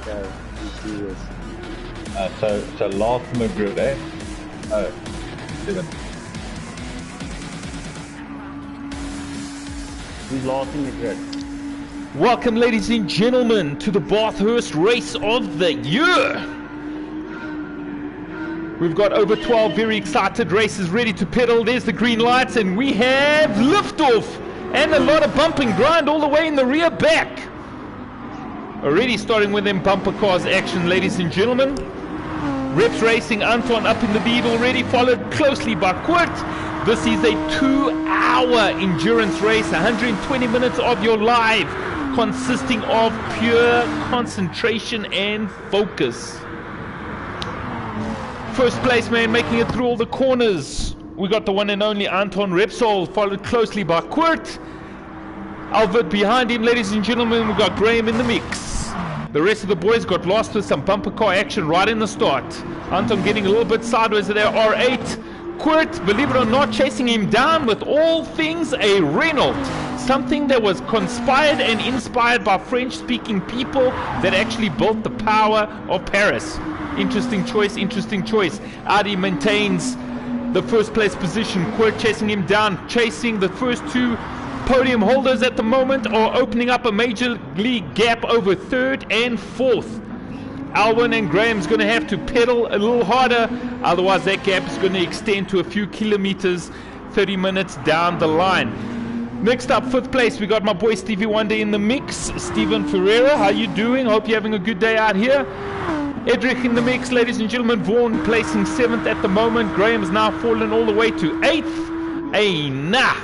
go. Let's do this. So last in the grid, eh? Oh, 7. Who's last in the grid? Welcome, ladies and gentlemen, to the Bathurst Race of the Year. We've got over 12 very excited races ready to pedal. There's the green lights, and we have liftoff and a lot of bump and grind all the way in the rear back. Already starting with them bumper cars action, ladies and gentlemen. Reps Racing, Anton up in the lead already, followed closely by Kurt. This is a 2-hour endurance race, 120 minutes of your life, consisting of pure concentration and focus. First place man making it through all the corners. We got the one and only Anton Repsol, followed closely by Kurt. Albert behind him, ladies and gentlemen. We got Graham in the mix. The rest of the boys got lost with some bumper car action right in the start. Anton getting a little bit sideways of their R8. Kurt, believe it or not, chasing him down with all things a Renault. Something that was conspired and inspired by French-speaking people that actually built the power of Paris. Interesting choice, interesting choice. Adi maintains the first place position. Kurt chasing him down, chasing the first two podium holders at the moment, are opening up a major league gap over third and fourth. Alwyn and Graham's going to have to pedal a little harder, otherwise that gap is going to extend to a few kilometers 30 minutes down the line. Next up, fifth place, we got my boy Stevie Wonder in the mix. Steven Ferreira, how you doing? Hope you're having a good day out here. Edric in the mix, ladies and gentlemen. Vaughan placing 7th at the moment. Graham has now fallen all the way to 8th. Nah.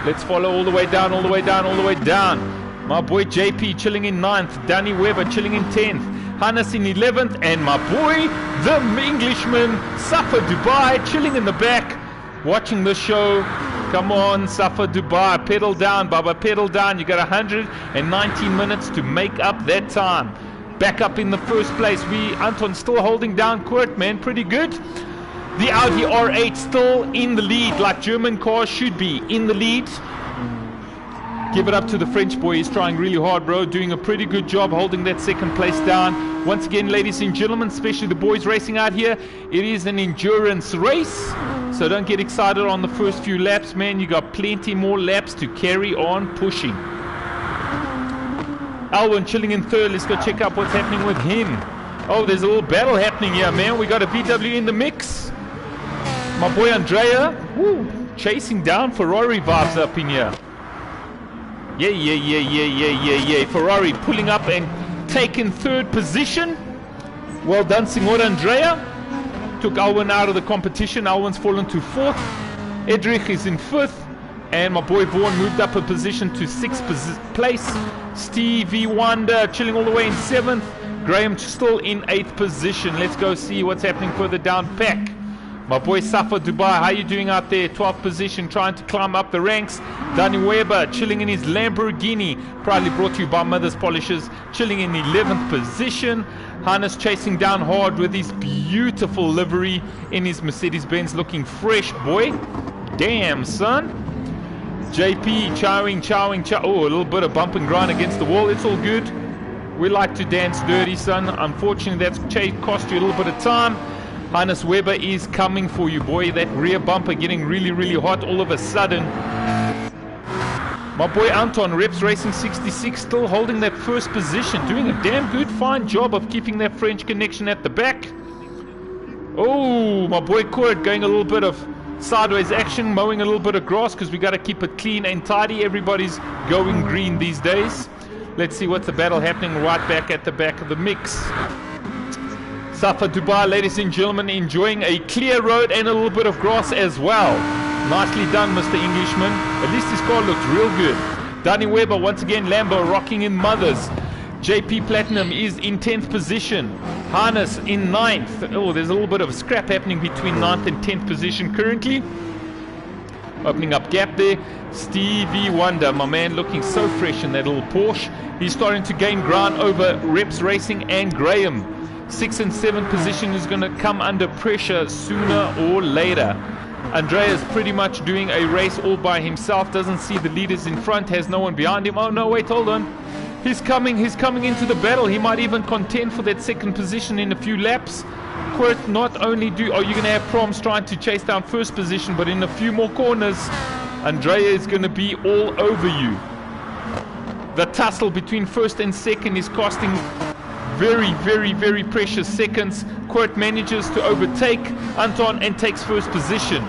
Let's follow all the way down, all the way down, all the way down. My boy JP chilling in 9th. Danny Weber chilling in 10th. Hannes in 11th. And my boy, the Englishman, Safa Dubai, chilling in the back, watching the show. Come on, Safa Dubai. Pedal down, Baba. Pedal down. You got 119 minutes to make up that time. Back up in the first place. Anton still holding down Kurt, man. Pretty good. The Audi R8 still in the lead, like German cars should be, in the lead. Give it up to the French boy. He's trying really hard, bro. Doing a pretty good job holding that second place down. Once again, ladies and gentlemen, especially the boys racing out here, it is an endurance race. So don't get excited on the first few laps, man. You got plenty more laps to carry on pushing. Alwyn chilling in 3rd. Let's go check out what's happening with him. Oh, there's a little battle happening here, man. We got a VW in the mix. My boy Andrea, chasing down Ferrari vibes up in here. Yeah. Ferrari pulling up and taking 3rd position. Well done, Signor Andrea. Took Alwyn out of the competition. Alwyn's fallen to 4th. Edrich is in 5th. And my boy Vaughan moved up a position to 6th place. Stevie Wonder chilling all the way in 7th. Graham still in 8th position. Let's go see what's happening further down pack. My boy Safa Dubai, how you doing out there? 12th position, trying to climb up the ranks. Danny Weber chilling in his Lamborghini, proudly brought to you by Mother's Polishers, chilling in 11th position. Hannes chasing down hard with his beautiful livery in his Mercedes-Benz, looking fresh, boy. Damn, son. JP chowing. Oh, a little bit of bump and grind against the wall. It's all good. We like to dance dirty, son. Unfortunately, that's cost you a little bit of time. Hannes Weber is coming for you, boy. That rear bumper getting really, really hot all of a sudden. My boy Anton, Reps Racing 66, still holding that first position. Doing a damn good, fine job of keeping that French connection at the back. Oh, my boy Kurt going a little bit of sideways action, mowing a little bit of grass because we got to keep it clean and tidy. Everybody's going green these days. Let's see what's the battle happening right back at the back of the mix. Safa Dubai, ladies and gentlemen, enjoying a clear road and a little bit of grass as well. Nicely done, Mr. Englishman. At least his car looks real good. Danny Weber, once again, Lambo rocking in Mothers. JP Platinum is in 10th position. Harness in 9th. Oh, there's a little bit of a scrap happening between 9th and 10th position currently. Opening up gap there. Stevie Wonder, my man, looking so fresh in that little Porsche. He's starting to gain ground over Reps Racing and Graham. 6th and 7th position is going to come under pressure sooner or later. Andrea's pretty much doing a race all by himself. Doesn't see the leaders in front. Has no one behind him. Oh no, wait, hold on. He's coming into the battle. He might even contend for that second position in a few laps. Quirt, not only are you going to have Proms trying to chase down first position, but in a few more corners, Andrea is going to be all over you. The tussle between first and second is costing very, very, very precious seconds. Quirt manages to overtake Anton and takes first position.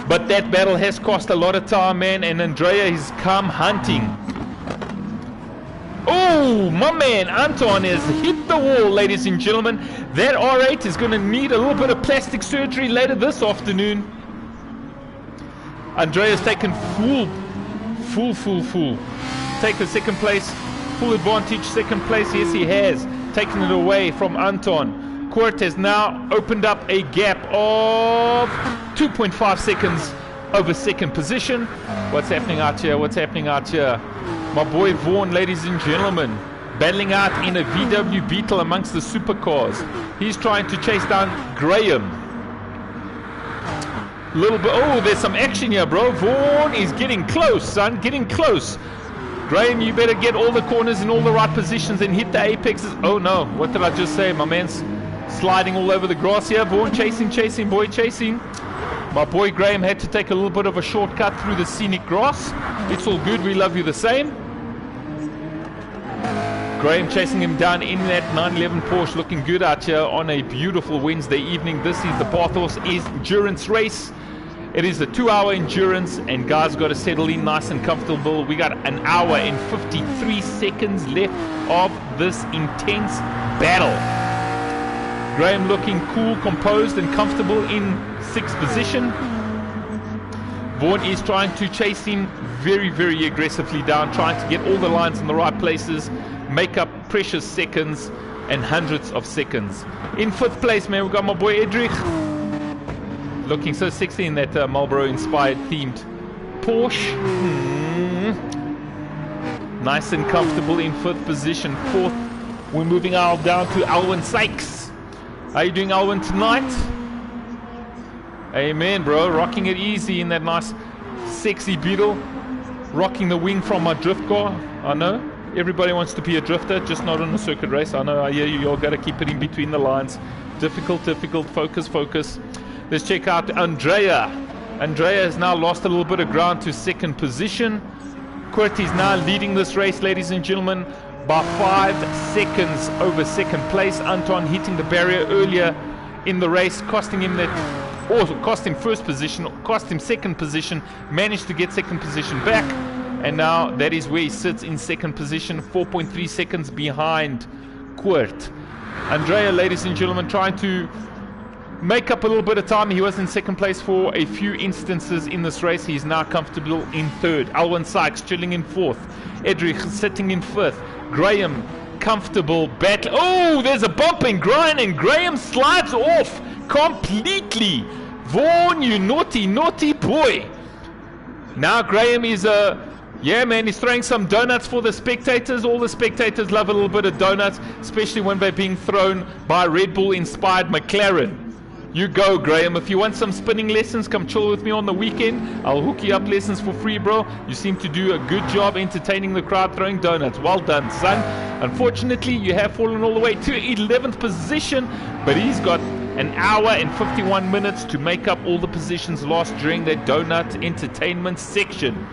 But that battle has cost a lot of time, man, and Andrea has come hunting. Oh, my man Anton has hit the wall, ladies and gentlemen. That R8 is going to need a little bit of plastic surgery later this afternoon. Andrea's taken full. Taken second place, full advantage, second place. Yes, he has taken it away from Anton. Quirt has now opened up a gap of 2.5 seconds over second position. What's happening out here? My boy Vaughn, ladies and gentlemen, battling out in a VW Beetle amongst the supercars. He's trying to chase down Graham. Little bit. Oh, there's some action here, bro. Vaughn is getting close, son. Getting close. Graham, you better get all the corners in all the right positions and hit the apexes. Oh no, what did I just say? My man's sliding all over the grass here. Vaughn chasing, boy chasing. My boy Graham had to take a little bit of a shortcut through the scenic grass. It's all good, we love you the same. Graham chasing him down in that 911 Porsche, looking good out here on a beautiful Wednesday evening. This is the Bathos endurance race. It is a 2-hour endurance, and guys got to settle in nice and comfortable. We got an hour and 53 seconds left of this intense battle. Graham looking cool, composed, and comfortable in 6th position. Vaughn is trying to chase him very, very aggressively down, trying to get all the lines in the right places, make up precious seconds and hundreds of seconds. In 5th place, man, we've got my boy Edrich, looking so sexy in that Marlboro-inspired themed Porsche. Nice and comfortable in 5th position. 4th, we're moving down to Alwyn Sykes. How you doing, Alwyn, tonight? Amen, bro. Rocking it easy in that nice, sexy Beetle. Rocking the wing from my drift car. I know. Everybody wants to be a drifter, just not on a circuit race. I know, I hear you. You all got to keep it in between the lines. Difficult. Focus. Let's check out Andrea. Andrea has now lost a little bit of ground to 2nd position. Quirt is now leading this race, ladies and gentlemen, by 5 seconds over 2nd place. Anton hitting the barrier earlier in the race, costing him that, or cost him 1st position, cost him 2nd position, managed to get 2nd position back, and now that is where he sits in 2nd position, 4.3 seconds behind Quirt. Andrea, ladies and gentlemen, trying to make up a little bit of time. He was in 2nd place for a few instances in this race. He's now comfortable in 3rd. Alwyn Sykes chilling in 4th. Edrich sitting in 5th. Graham comfortable battle. Oh, there's a bump and grind, and Graham slides off completely. Vaughn, you naughty boy. Now Graham is yeah, man, he's throwing some donuts for the spectators. All the spectators love a little bit of donuts, especially when they're being thrown by a Red Bull-inspired McLaren. You go, Graham. If you want some spinning lessons, come chill with me on the weekend. I'll hook you up lessons for free, bro. You seem to do a good job entertaining the crowd throwing donuts. Well done, son. Unfortunately, you have fallen all the way to 11th position, but he's got an hour and 51 minutes to make up all the positions lost during that donut entertainment section.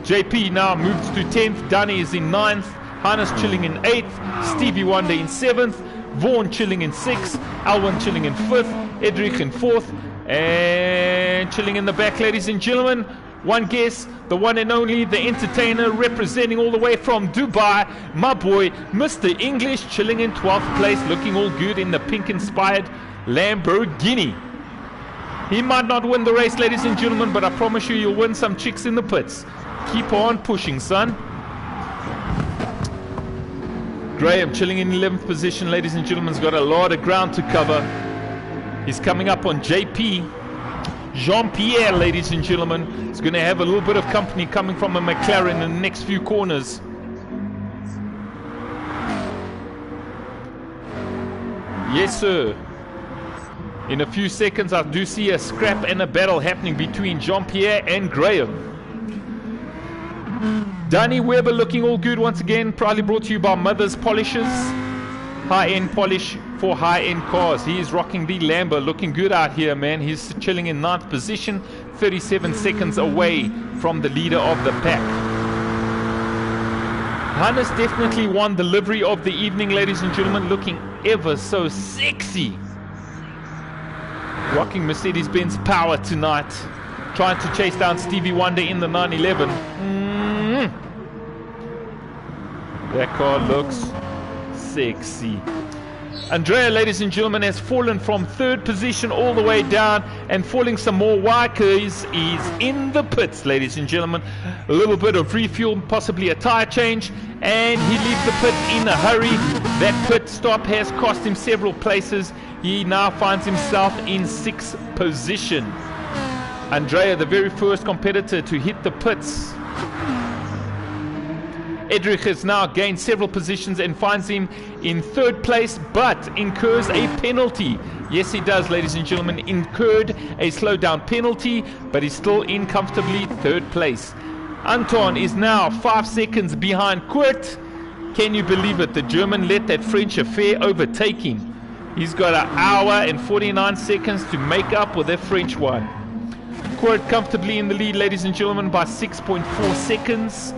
JP now moves to 10th. Danny is in 9th. Hannes chilling in 8th. Stevie Wonder in 7th. Vaughn chilling in 6th. Alwyn chilling in 5th. Edrich in 4th. And chilling in the back, ladies and gentlemen, one guess, the one and only, the entertainer, representing all the way from Dubai, my boy, Mr. English, chilling in 12th place, looking all good in the pink-inspired Lamborghini. He might not win the race, ladies and gentlemen, but I promise you, you'll win some chicks in the pits. Keep on pushing, son. Graham chilling in 11th position, ladies and gentlemen, has got a lot of ground to cover. He's coming up on JP. Jean-Pierre, ladies and gentlemen, is going to have a little bit of company coming from a McLaren in the next few corners. Yes, sir. In a few seconds, I do see a scrap and a battle happening between Jean-Pierre and Graham. Danny Weber looking all good once again. Proudly brought to you by Mother's Polishes. High-end polish for high-end cars. He is rocking the Lambo, looking good out here, man. He's chilling in 9th position, 37 seconds away from the leader of the pack. Hannes definitely won the livery of the evening, ladies and gentlemen, looking ever so sexy. Rocking Mercedes-Benz power tonight, trying to chase down Stevie Wonder in the 911. That car looks sexy. Andrea, ladies and gentlemen, has fallen from 3rd position all the way down and falling some more. Why? Because he's in the pits, ladies and gentlemen. A little bit of refuel, possibly a tire change, and he leaves the pit in a hurry. That pit stop has cost him several places. He now finds himself in 6th position. Andrea, the very first competitor to hit the pits. Edrich has now gained several positions and finds him in 3rd place, but incurs a penalty. Yes, he does, ladies and gentlemen, incurred a slowdown penalty, but he's still in comfortably 3rd place. Anton is now 5 seconds behind Kurt. Can you believe it? The German let that French affair overtake him. He's got an hour and 49 seconds to make up with that French one. Kurt comfortably in the lead, ladies and gentlemen, by 6.4 seconds.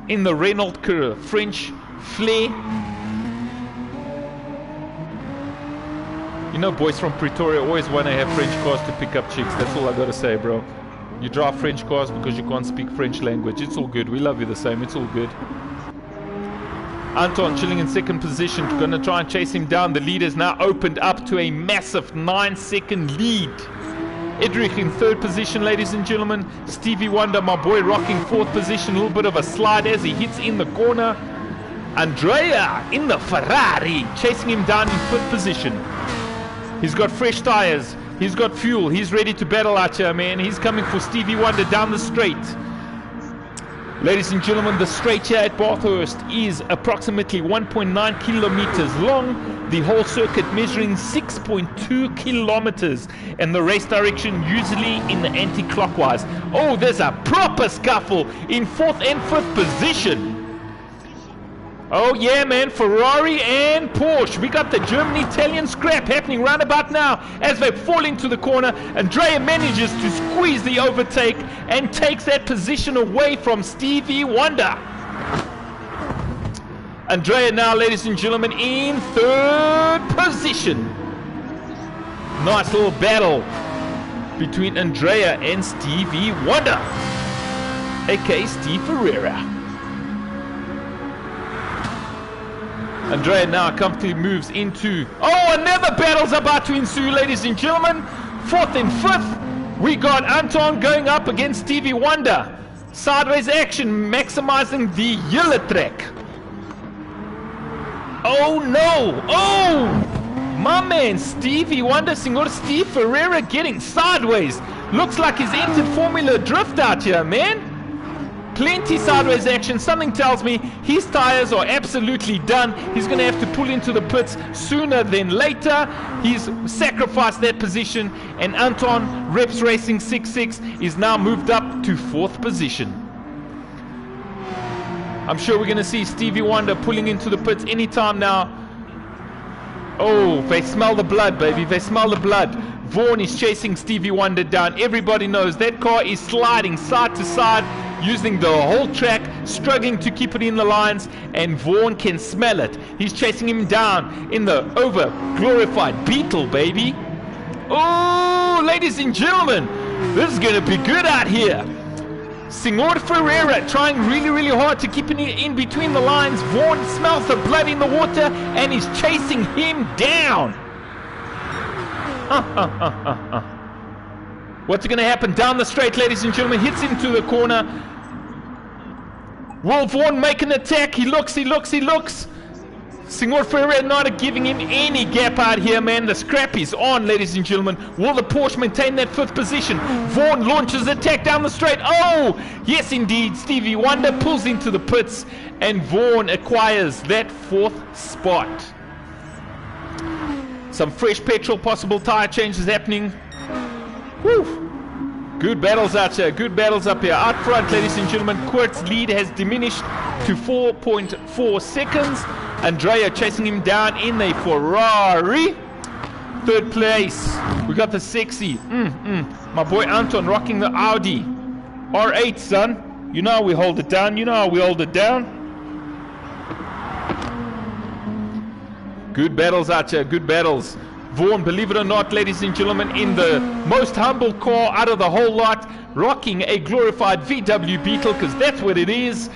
In the Renault Courier French Flair. You know, boys from Pretoria always want to have French cars to pick up chicks. That's all I gotta say, bro. You drive French cars because you can't speak French language. It's all good. We love you the same. It's all good. Anton chilling in 2nd position. Gonna try and chase him down. The lead has now opened up to a massive 9-second lead. Edrich in 3rd position, ladies and gentlemen. Stevie Wonder, my boy, rocking 4th position. A little bit of a slide as he hits in the corner. Andrea in the Ferrari, chasing him down in 5th position. He's got fresh tires. He's got fuel. He's ready to battle out here, man. He's coming for Stevie Wonder down the straight. Ladies and gentlemen, the straight here at Bathurst is approximately 1.9 kilometers long. The whole circuit measuring 6.2 kilometers. And the race direction usually in the anti-clockwise. Oh, there's a proper scuffle in 4th and 5th position. Oh yeah, man, Ferrari and Porsche. We got the German-Italian scrap happening right about now as they fall into the corner. Andrea manages to squeeze the overtake and takes that position away from Stevie Wonder. Andrea now, ladies and gentlemen, in 3rd position. Nice little battle between Andrea and Stevie Wonder, aka Steve Ferreira. Andrea now comfortably moves into... Oh, another battle's about to ensue, ladies and gentlemen. 4th and 5th. We got Anton going up against Stevie Wonder. Sideways action, maximizing the yellow track. Oh, no. Oh, my man, Stevie Wonder, Senor Steve Ferreira getting sideways. Looks like he's entered Formula Drift out here, man. Plenty sideways action. Something tells me his tires are absolutely done. He's going to have to pull into the pits sooner than later. He's sacrificed that position, and Anton, Reps Racing 66, is now moved up to 4th position. I'm sure we're going to see Stevie Wonder pulling into the pits anytime now. Oh, they smell the blood, baby. They smell the blood. Vaughn is chasing Stevie Wonder down. Everybody knows that car is sliding side to side, using the whole track, struggling to keep it in the lines, and Vaughn can smell it. He's chasing him down in the over-glorified Beetle, baby. Oh, ladies and gentlemen, this is going to be good out here. Senor Ferreira trying really, really hard to keep it in between the lines. Vaughn smells the blood in the water and is chasing him down. What's going to happen down the straight, ladies and gentlemen? Hits into the corner. Will Vaughn make an attack? He looks. Senor Ferreira not giving him any gap out here, man. The scrap is on, ladies and gentlemen. Will the Porsche maintain that 5th position? Vaughn launches attack down the straight. Oh, yes indeed. Stevie Wonder pulls into the pits, and Vaughn acquires that 4th spot. Some fresh petrol, possible tire changes happening. Woo. Good battles out here. Good battles up here. Out front, ladies and gentlemen, Kurt's lead has diminished to 4.4 seconds. Andrea chasing him down in a Ferrari. Third place, we got the sexy. My boy Anton rocking the Audi R8, son. You know how we hold it down. You know how we hold it down. Good battles out here. Good battles. Vaughn, believe it or not, ladies and gentlemen, in the most humble car out of the whole lot, rocking a glorified VW Beetle, because that's what it is.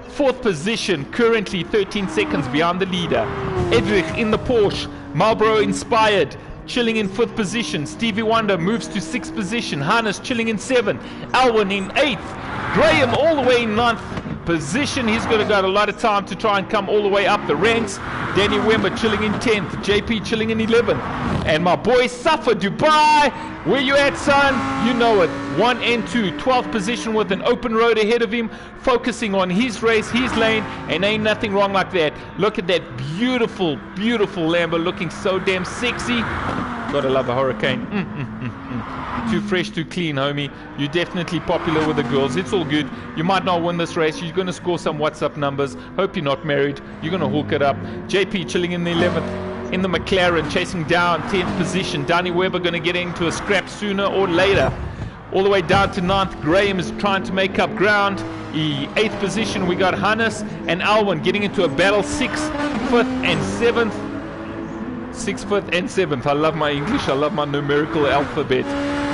Fourth position, currently 13 seconds behind the leader. Edrich in the Porsche, Marlboro inspired, chilling in 5th position. Stevie Wonder moves to 6th position. Hannes chilling in 7th. Alwyn in 8th. Graham all the way in 9th position. He's going to got a lot of time to try and come all the way up the ranks. Danny Wember chilling in 10th. JP chilling in 11th. And my boy Safa Dubai, where you at, son? You know it. 1 and 2, 12th position with an open road ahead of him, focusing on his race, his lane, and ain't nothing wrong like that. Look at that beautiful, beautiful Lambo, looking so damn sexy. Gotta love a Hurricane. Too fresh, too clean, homie. You're definitely popular with the girls. It's all good. You might not win this race. You're going to score some WhatsApp numbers. Hope you're not married. You're going to hook it up. JP chilling in the 11th. In the McLaren, chasing down 10th position. Danny Webber going to get into a scrap sooner or later. All the way down to 9th. Graham is trying to make up ground. 8th position, we got Hannes and Alwyn getting into a battle. 6th, 5th, and 7th. 6th, 5th, and 7th. I love my English. I love my numerical alphabet.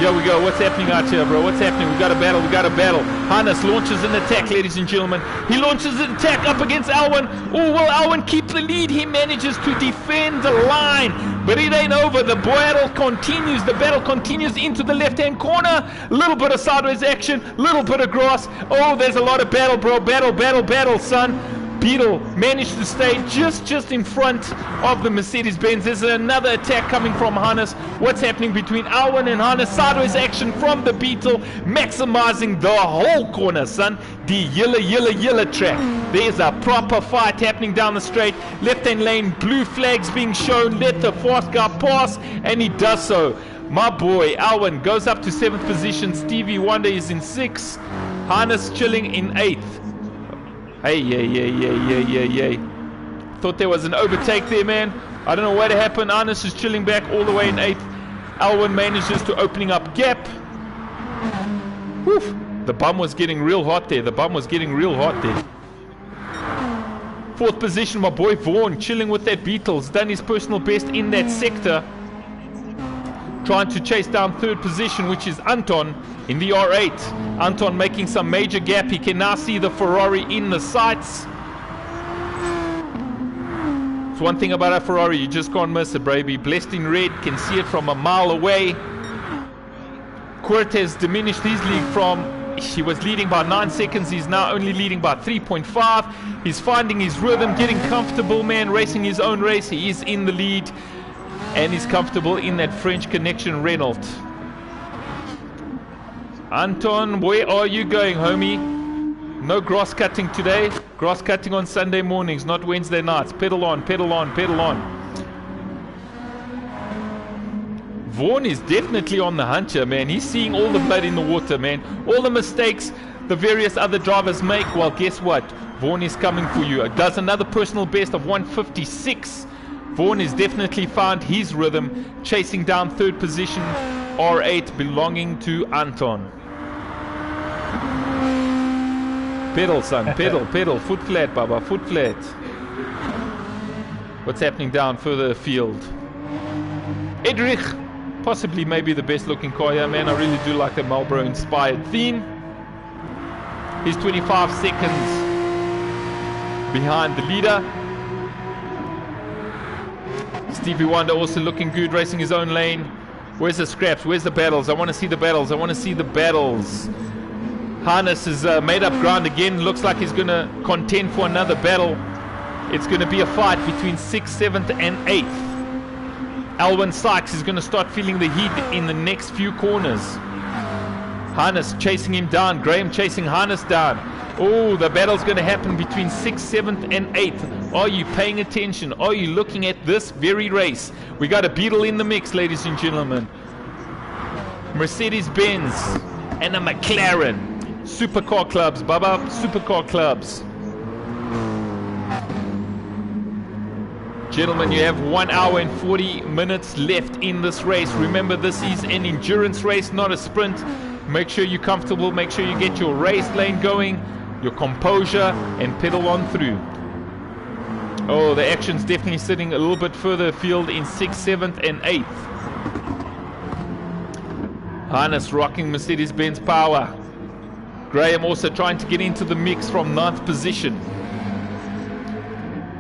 Here we go. What's happening out here, bro? What's happening? We got a battle. We got a battle. Hannes launches an attack, ladies and gentlemen. He launches an attack up against Alwyn. Oh, will Alwyn keep the lead? He manages to defend the line, but it ain't over. The battle continues. The battle continues into the left-hand corner. A little bit of sideways action. Little bit of grass. Oh, there's a lot of battle, bro. Battle, battle, battle, son. Beetle managed to stay just in front of the Mercedes-Benz. There's another attack coming from Hannes. What's happening between Alwyn and Hannes? Sideways action from the Beetle, maximizing the whole corner, son. The yellow track. There's a proper fight happening down the straight. Left-hand lane, blue flags being shown. Let the fast guy pass, and he does so. My boy Alwyn goes up to 7th position. Stevie Wonder is in 6th. Hannes chilling in 8th. Hey. Thought there was an overtake there, man. I don't know what happened. Hannes is chilling back all the way in 8th. Alwyn manages to opening up gap. Woof. The bum was getting real hot there. 4th position, my boy Vaughn chilling with that Beetles. Done his personal best in that sector. Trying to chase down 3rd position, which is Anton in the R8. Anton making some major gap. He can now see the Ferrari in the sights. It's one thing about a Ferrari, you just can't miss it, baby. Blessed in red, can see it from a mile away. Kurt has diminished his lead from, he was leading by 9 seconds. He's now only leading by 3.5. He's finding his rhythm, getting comfortable, man, racing his own race. He is in the lead. And he's comfortable in that French Connection Renault. Anton, where are you going, homie? No grass cutting today. Grass cutting on Sunday mornings, not Wednesday nights. Pedal on. Vaughn is definitely on the hunt here, man. He's seeing all the blood in the water, man. All the mistakes the various other drivers make. Well, guess what? Vaughn is coming for you. Does another personal best of 156. Vaughn has definitely found his rhythm, chasing down 3rd position, R8 belonging to Anton. Pedal, son, pedal, foot flat, Baba, foot flat. What's happening down further afield? Edrich, possibly maybe the best looking car here, man. I really do like the Marlboro inspired theme. He's 25 seconds behind the leader. Stevie Wonder also looking good, racing his own lane. Where's the scraps? Where's the battles? I want to see the battles. Hannes has made up ground again. Looks like he's going to contend for another battle. It's going to be a fight between 6th, 7th, and 8th. Alwyn Sykes is going to start feeling the heat in the next few corners. Hannes chasing him down. Graham chasing Hannes down. Oh, the battle's going to happen between 6th, 7th, and 8th. Are you paying attention? Are you looking at this very race? We got a Beetle in the mix, ladies and gentlemen. Mercedes-Benz and a McLaren. Supercar clubs, Bubba. Supercar clubs. Gentlemen, you have 1 hour and 40 minutes left in this race. Remember, this is an endurance race, not a sprint. Make sure you're comfortable. Make sure you get your race lane going, your composure, and pedal on through. Oh, the action's definitely sitting a little bit further afield in 6th, 7th, and 8th. Harness rocking Mercedes-Benz power. Graham also trying to get into the mix from 9th position.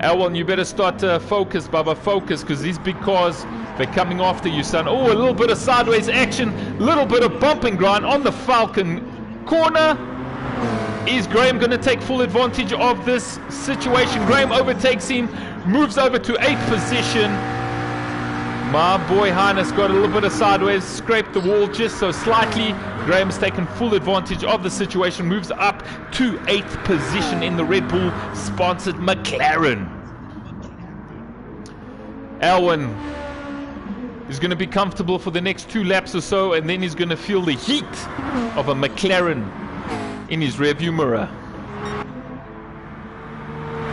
Alwyn, you better start to focus, Bubba, focus, because these big cars, they're coming after you, son. Oh, a little bit of sideways action, a little bit of bumping grind on the Falcon corner. Is Graham going to take full advantage of this situation? Graham overtakes him, moves over to 8th position. My boy Harness got a little bit of sideways, scraped the wall just so slightly. Graham's taken full advantage of the situation, moves up to 8th position in the Red Bull sponsored McLaren. Alwyn is going to be comfortable for the next 2 laps or so, and then he's going to feel the heat of a McLaren in his rearview mirror.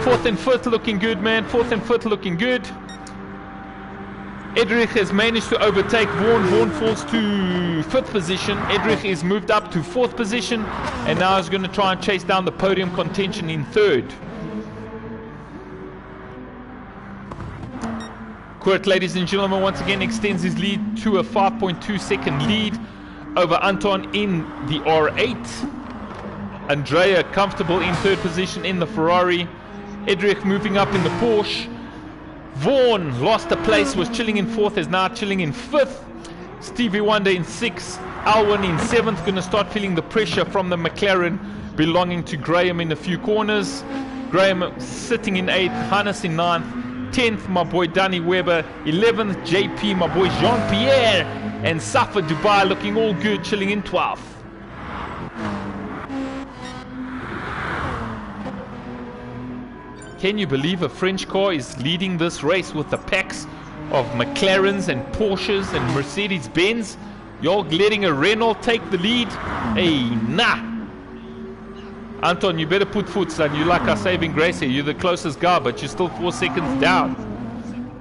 4th and 5th looking good, man. 4th and 5th looking good. Edrich has managed to overtake Vaughan. Vaughan falls to 5th position. Edrich is moved up to 4th position, and now is going to try and chase down the podium contention in 3rd. Kurt, ladies and gentlemen, once again extends his lead to a 5.2 second lead over Anton in the R8. Andrea comfortable in 3rd position in the Ferrari. Edrich moving up in the Porsche. Vaughan lost a place, was chilling in 4th, is now chilling in 5th. Stevie Wonder in 6th. Alwyn in 7th, going to start feeling the pressure from the McLaren belonging to Graham in a few corners. Graham sitting in 8th, Hannes in 9th. 10th, my boy Danny Webber. 11th, JP, my boy Jean-Pierre. And Safa Dubai looking all good, chilling in 12th. Can you believe a French car is leading this race with the packs of McLarens and Porsches and Mercedes-Benz? You're letting a Renault take the lead? Hey, nah. Anton, you better put foot, son. You like our saving grace here. You're the closest guy, but you're still 4 seconds down.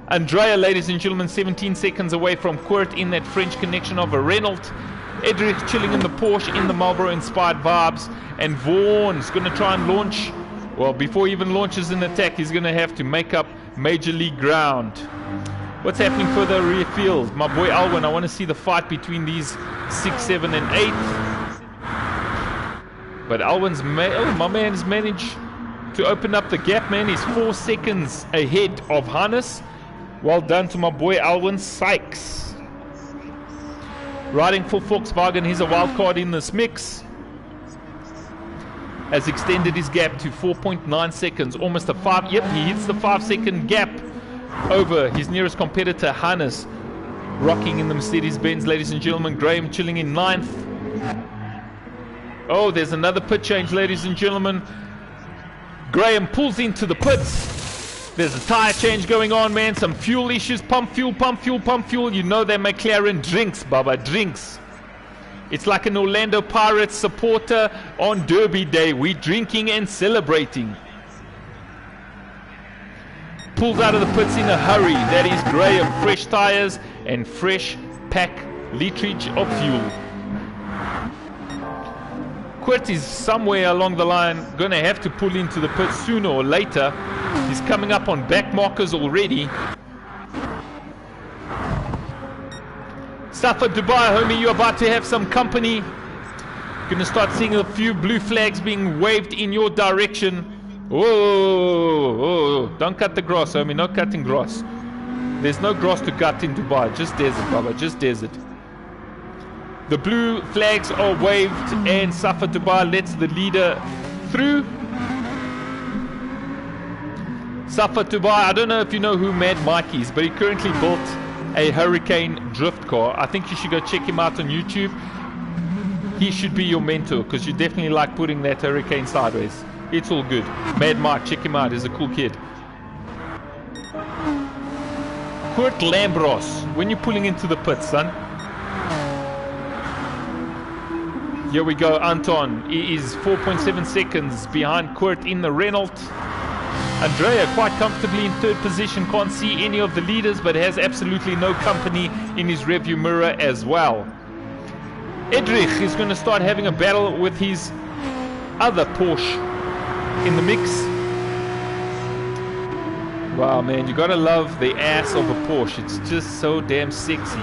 Andrea, ladies and gentlemen, 17 seconds away from Kurt in that French connection of a Renault. Edrich chilling in the Porsche in the Marlboro-inspired vibes. And Vaughan's going to try and launch. Well, before he even launches an attack, he's going to have to make up major league ground. What's happening further rear field? My boy Alwyn, I want to see the fight between these 6, 7, and 8. But Alwyn's, my man's managed to open up the gap, man. He's 4 seconds ahead of Hannes. Well done to my boy Alwyn Sykes. Riding for Volkswagen, he's a wild card in this mix. Has extended his gap to 4.9 seconds, almost a 5. Yep, he hits the 5-second gap over his nearest competitor, Hannes, rocking in the Mercedes-Benz, ladies and gentlemen. Graham chilling in 9th. Oh, there's another pit change, ladies and gentlemen. Graham pulls into the pits. There's a tire change going on, man. Some fuel issues. Pump fuel, pump fuel, pump fuel. You know that McLaren drinks, Baba, drinks. It's like an Orlando Pirates supporter on Derby Day. We're drinking and celebrating. Pulls out of the pits in a hurry. That is Graham. Fresh tires and fresh pack literage of fuel. Kurt is somewhere along the line going to have to pull into the pits sooner or later. He's coming up on back markers already. Safa Dubai, homie, you're about to have some company. Gonna start seeing a few blue flags being waved in your direction. Whoa, don't cut the grass, homie, no cutting grass. There's no grass to cut in Dubai, just desert, Baba, just desert. The blue flags are waved and Safa Dubai lets the leader through. Safa Dubai, I don't know if you know who Mad Mike is, but he currently built a Hurricane drift car. I think you should go check him out on YouTube. He should be your mentor because you definitely like putting that Hurricane sideways. It's all good. Mad Mike, check him out. He's a cool kid. Kurt Lambros, when you're pulling into the pits, son. Here we go, Anton. He is 4.7 seconds behind Kurt in the Renault. Andrea quite comfortably in third position, can't see any of the leaders, but has absolutely no company in his rearview mirror as well. Edrich is going to start having a battle with his other Porsche in the mix. Wow, man, you gotta love the ass of a Porsche. It's just so damn sexy.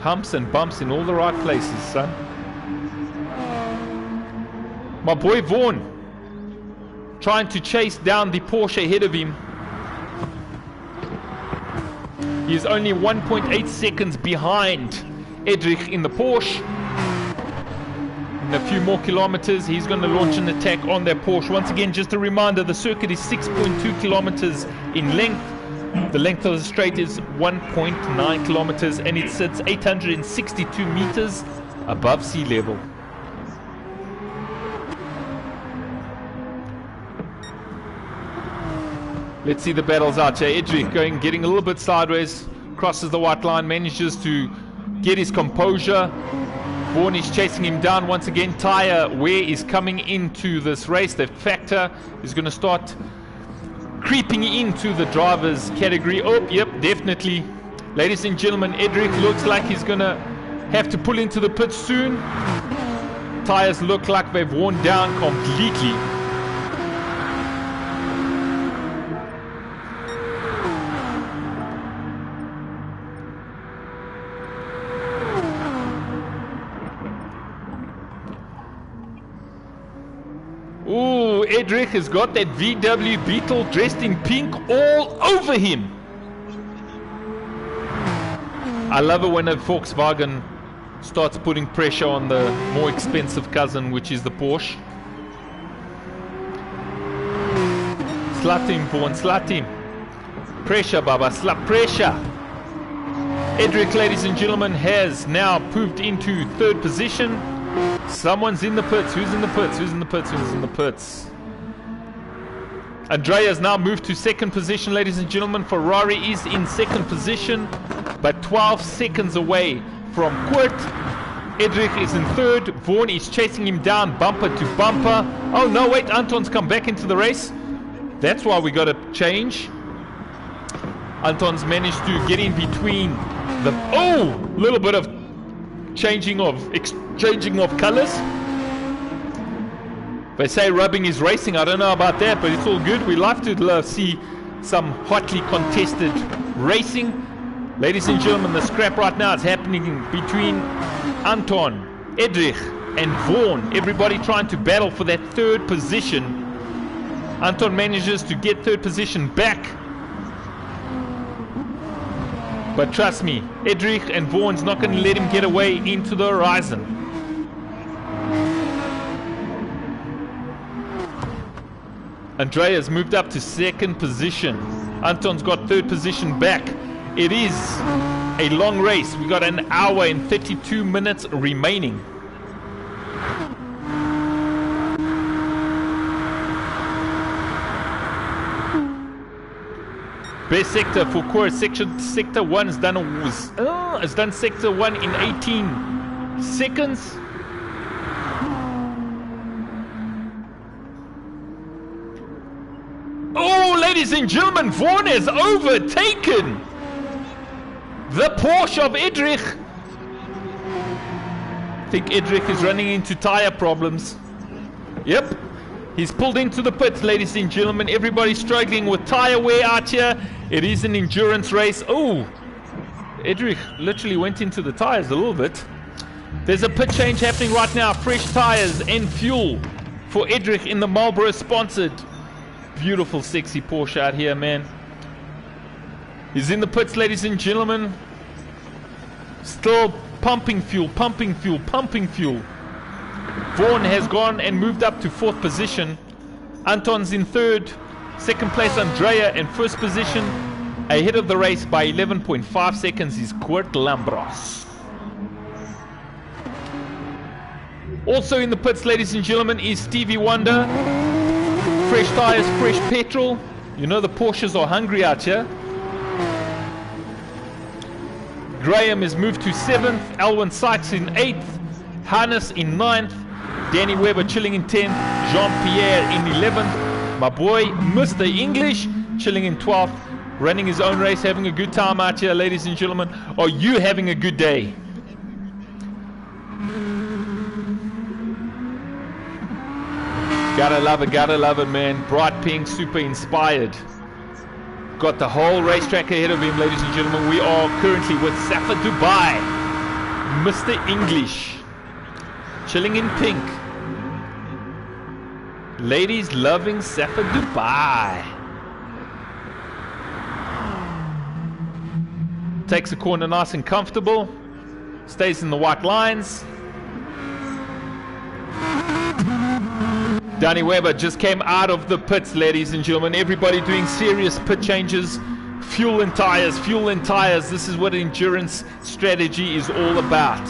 Humps and bumps in all the right places, son. My boy Vaughn trying to chase down the Porsche ahead of him. He is only 1.8 seconds behind Edrich in the Porsche. In a few more kilometers, he's going to launch an attack on their Porsche. Once again, just a reminder, the circuit is 6.2 kilometers in length. The length of the straight is 1.9 kilometers, and it sits 862 meters above sea level. Let's see the battles out here. Edrich getting a little bit sideways, crosses the white line, manages to get his composure. Vaughn is chasing him down once again. Tire wear is coming into this race. The factor is going to start creeping into the driver's category. Oh, yep, definitely. Ladies and gentlemen, Edrich looks like he's going to have to pull into the pits soon. Tires look like they've worn down completely. Ooh, Edrich has got that VW Beetle dressed in pink all over him. I love it when a Volkswagen starts putting pressure on the more expensive cousin, which is the Porsche. Slut him, Vaughn, slut him. Pressure, Baba, slut pressure. Edrich, ladies and gentlemen, has now moved into third position. Someone's in the pits. Who's in the pits? Who's in the pits? Who's in the pits? Andrea has now moved to second position, ladies and gentlemen. Ferrari is in second position, but 12 seconds away from Kurt. Edrich is in third. Vaughn is chasing him down bumper to bumper. Oh no, wait, Anton's come back into the race. That's why we got to change. Anton's managed to get in between the... Oh! Little bit of exchanging of colors. They say rubbing is racing. I don't know about that, but it's all good. We love to see some hotly contested racing. Ladies and gentlemen, the scrap right now is happening between Anton, Edrich, and Vaughn. Everybody trying to battle for that third position. Anton manages to get third position back. But trust me, Edrich and Vaughn's not going to let him get away into the horizon. Andrea's moved up to second position. Anton's got third position back. It is a long race. We got an hour and 32 minutes remaining. Best sector for course, sector 1 has done sector 1 in 18 seconds. Oh, ladies and gentlemen, Vaughn has overtaken the Porsche of Edrich. I think Edrich is running into tire problems. Yep. He's pulled into the pits, ladies and gentlemen. Everybody's struggling with tire wear out here. It is an endurance race. Oh, Edrich literally went into the tires a little bit. There's a pit change happening right now. Fresh tires and fuel for Edrich in the Marlboro sponsored. Beautiful, sexy Porsche out here, man. He's in the pits, ladies and gentlemen. Still pumping fuel, pumping fuel, pumping fuel. Vaughn has gone and moved up to fourth position. Anton's in third. Second place, Andrea in first position. Ahead of the race by 11.5 seconds is Kurt Lambros. Also in the pits, ladies and gentlemen, is Stevie Wonder. Fresh tires, fresh petrol. You know the Porsches are hungry out here. Graham has moved to 7th. Alwyn Sykes in 8th. Hannes in 9th. Danny Weber chilling in 10th. Jean-Pierre in 11th. My boy, Mr. English, chilling in 12th. Running his own race, having a good time out here, ladies and gentlemen. Are you having a good day? Gotta love it, man. Bright pink, super inspired. Got the whole racetrack ahead of him, ladies and gentlemen. We are currently with Safa Dubai. Mr. English, chilling in pink. Ladies loving Safa Dubai. Takes the corner nice and comfortable. Stays in the white lines. Danny Weber just came out of the pits, ladies and gentlemen. Everybody doing serious pit changes. Fuel and tires, fuel and tires. This is what endurance strategy is all about.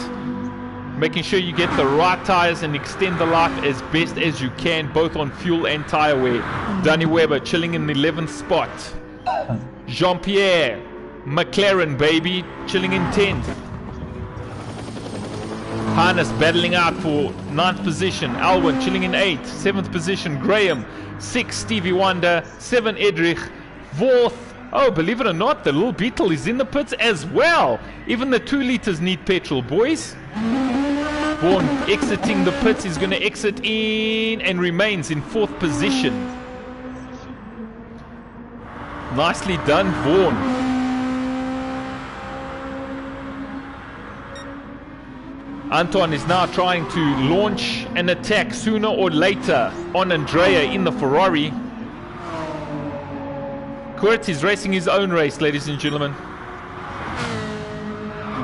Making sure you get the right tires and extend the life as best as you can, both on fuel and tire wear. Danny Weber chilling in the 11th spot. Jean-Pierre, McLaren baby, chilling in 10th. Hannes battling out for 9th position. Alwyn chilling in 8th. 7th position, Graham. 6th, Stevie Wonder. 7th, Edrich. 4th, oh, believe it or not, the little Beetle is in the pits as well. Even the 2 liters need petrol, boys. Vaughan exiting the pits. He's going to exit in and remains in 4th position. Nicely done, Vaughan. Anton is now trying to launch an attack sooner or later on Andrea in the Ferrari. Kurt is racing his own race, ladies and gentlemen.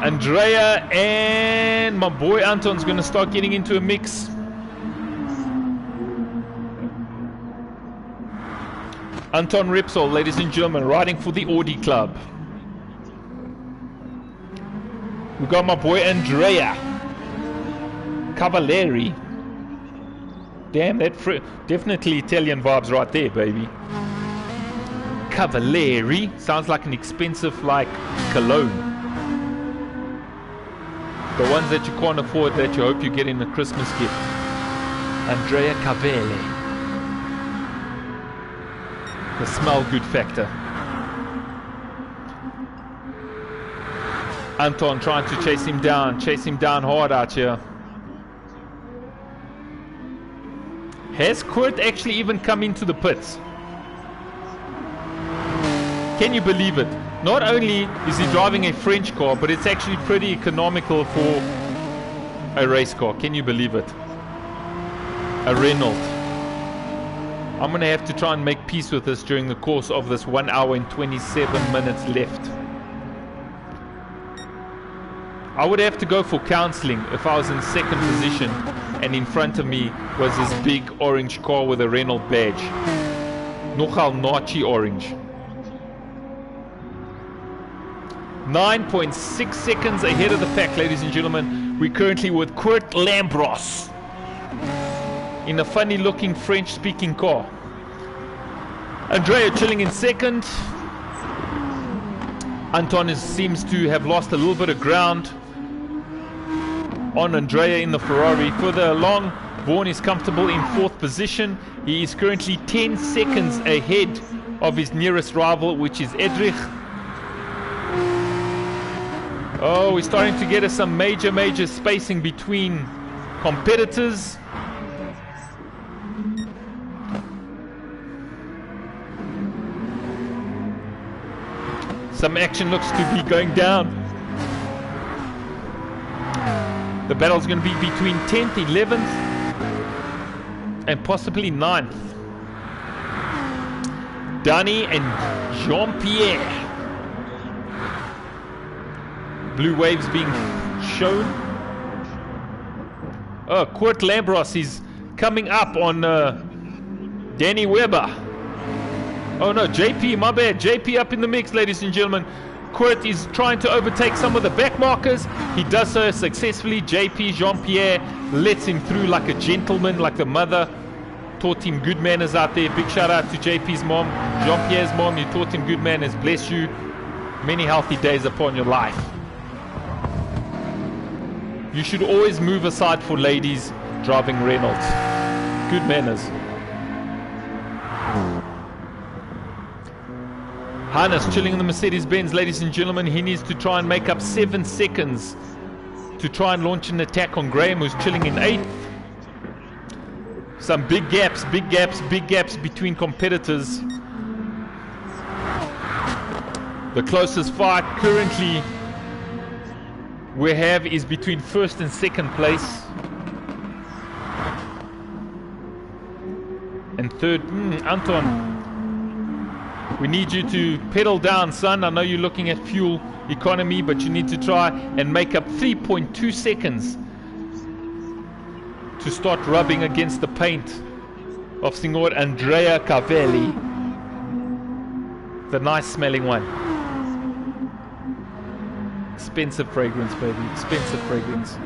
Andrea and my boy Anton's going to start getting into a mix. Anton Repsol, ladies and gentlemen, riding for the Audi Club. We got my boy Andrea Cavalieri. Damn, that definitely Italian vibes right there, baby. Cavalieri sounds like an expensive, like, cologne. The ones that you can't afford that you hope you get in a Christmas gift. Andrea Cavalli. The smell good factor. Anton trying to chase him down hard out here. Has Kurt actually even come into the pits? Can you believe it? Not only is he driving a French car, but it's actually pretty economical for a race car. Can you believe it? A Renault. I'm going to have to try and make peace with this during the course of this 1 hour and 27 minutes left. I would have to go for counseling if I was in 2nd position and in front of me was this big orange car with a Renault badge. Nogal naughty orange. 9.6 seconds ahead of the pack, ladies and gentlemen. We're currently with Kurt Lambros in a funny looking French speaking car. Andrea chilling in 2nd. Anton seems to have lost a little bit of ground on Andrea in the Ferrari. Further along, Vaughan is comfortable in 4th position. He is currently 10 seconds ahead of his nearest rival, which is Edrich. Oh, we're starting to get us some major spacing between competitors. Some action looks to be going down. The battle's going to be between 10th, 11th, and possibly 9th. Danny and Jean-Pierre. Blue waves being shown. Oh, Kurt Lambros is coming up on Danny Weber. Oh no, JP, my bad. JP up in the mix, ladies and gentlemen. Kurt is trying to overtake some of the back markers. He does so successfully. JP, Jean-Pierre, lets him through like a gentleman, like the mother taught him good manners out there. Big shout out to JP's mom, Jean-Pierre's mom. You taught him good manners. Bless you. Many healthy days upon your life. You should always move aside for ladies driving Reynolds. Good manners. Hannes chilling in the Mercedes-Benz, ladies and gentlemen. He needs to try and make up 7 seconds to try and launch an attack on Graham, who's chilling in 8th. Some big gaps between competitors. The closest fight currently we have is between 1st and 2nd place. And 3rd, Anton. We need you to pedal down, son. I know you're looking at fuel economy, but you need to try and make up 3.2 seconds to start rubbing against the paint of Signor Andrea Cavelli, the nice smelling one. Expensive fragrance, baby, expensive fragrance.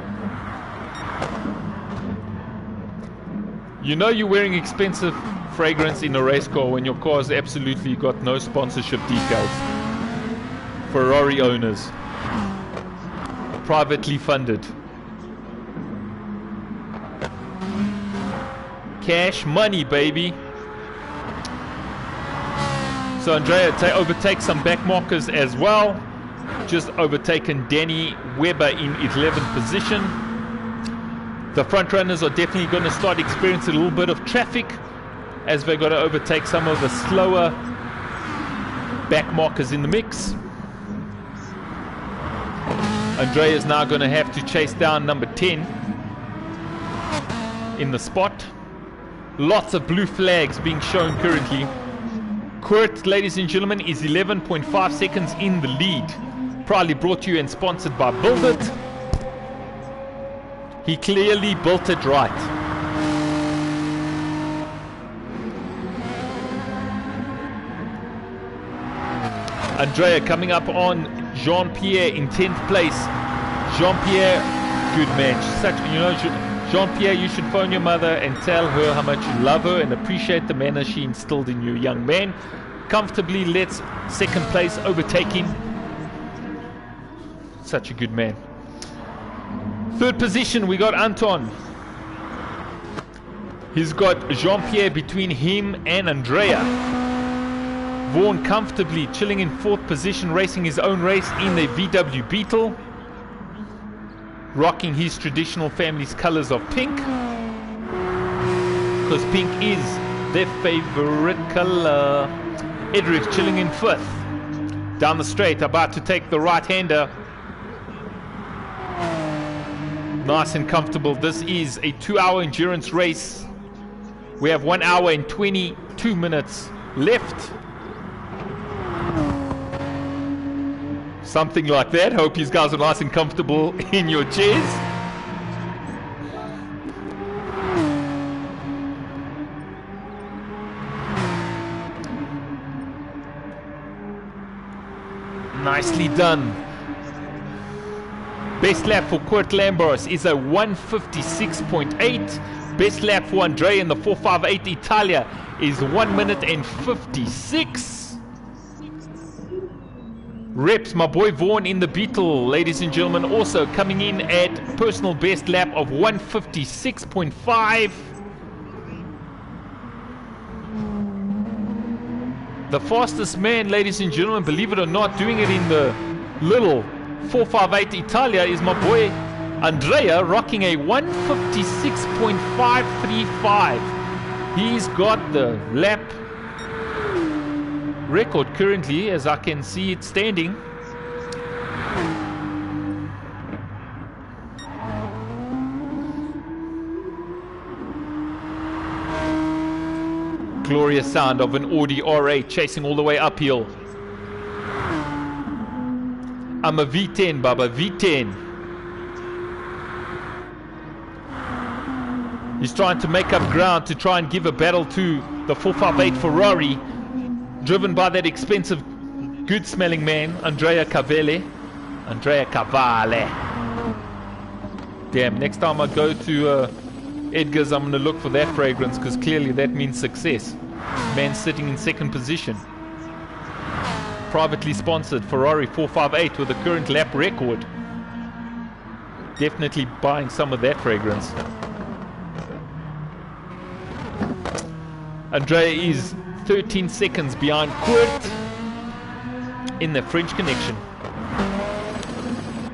You know you're wearing expensive fragrance in a race car when your car's absolutely got no sponsorship decals. Ferrari owners, privately funded. Cash money, baby. So Andrea overtakes some back markers as well. Just overtaken Danny Webber in 11th position. The front runners are definitely going to start experiencing a little bit of traffic as they're going to overtake some of the slower back markers in the mix. Andrea is now going to have to chase down number 10 in the spot. Lots of blue flags being shown currently. Kurt, ladies and gentlemen, is 11.5 seconds in the lead. Proudly brought to you and sponsored by Build It. He clearly built it right. Andrea coming up on Jean-Pierre in 10th place. Jean-Pierre, good man. Jean-Pierre, you should phone your mother and tell her how much you love her and appreciate the manner she instilled in you, young man. Comfortably lets 2nd place overtaking. Such a good man. 3rd position, we got Anton. He's got Jean-Pierre between him and Andrea. Vaughan comfortably chilling in 4th position, racing his own race in the VW Beetle. Rocking his traditional family's colors of pink. Because pink is their favorite color. Edrich chilling in 5th. Down the straight, about to take the right-hander. Nice and comfortable. This is a 2-hour endurance race. We have 1 hour and 22 minutes left. Something like that. Hope you guys are nice and comfortable in your chairs. Nicely done. Best lap for Kurt Lambros is a 1:56.8. Best lap for Andrea in the 458 Italia is 1 minute and 56. Reps, my boy Vaughan in the Beetle, ladies and gentlemen, also coming in at personal best lap of 1:56.5. The fastest man, ladies and gentlemen, believe it or not, doing it in the little 458 Italia is my boy Andrea, rocking a 1:56.535. He's got the lap record currently, as I can see it standing. Glorious sound of an Audi R8 chasing all the way uphill. I'm a V10, Baba, V10. He's trying to make up ground to try and give a battle to the 458 Ferrari, driven by that expensive, good-smelling man, Andrea Cavelli. Andrea Cavalli. Damn, next time I go to Edgar's, I'm going to look for that fragrance, because clearly that means success. Man sitting in 2nd position. Privately sponsored Ferrari 458 with a current lap record. Definitely buying some of that fragrance. Andrea is 13 seconds behind Kurt in the French connection.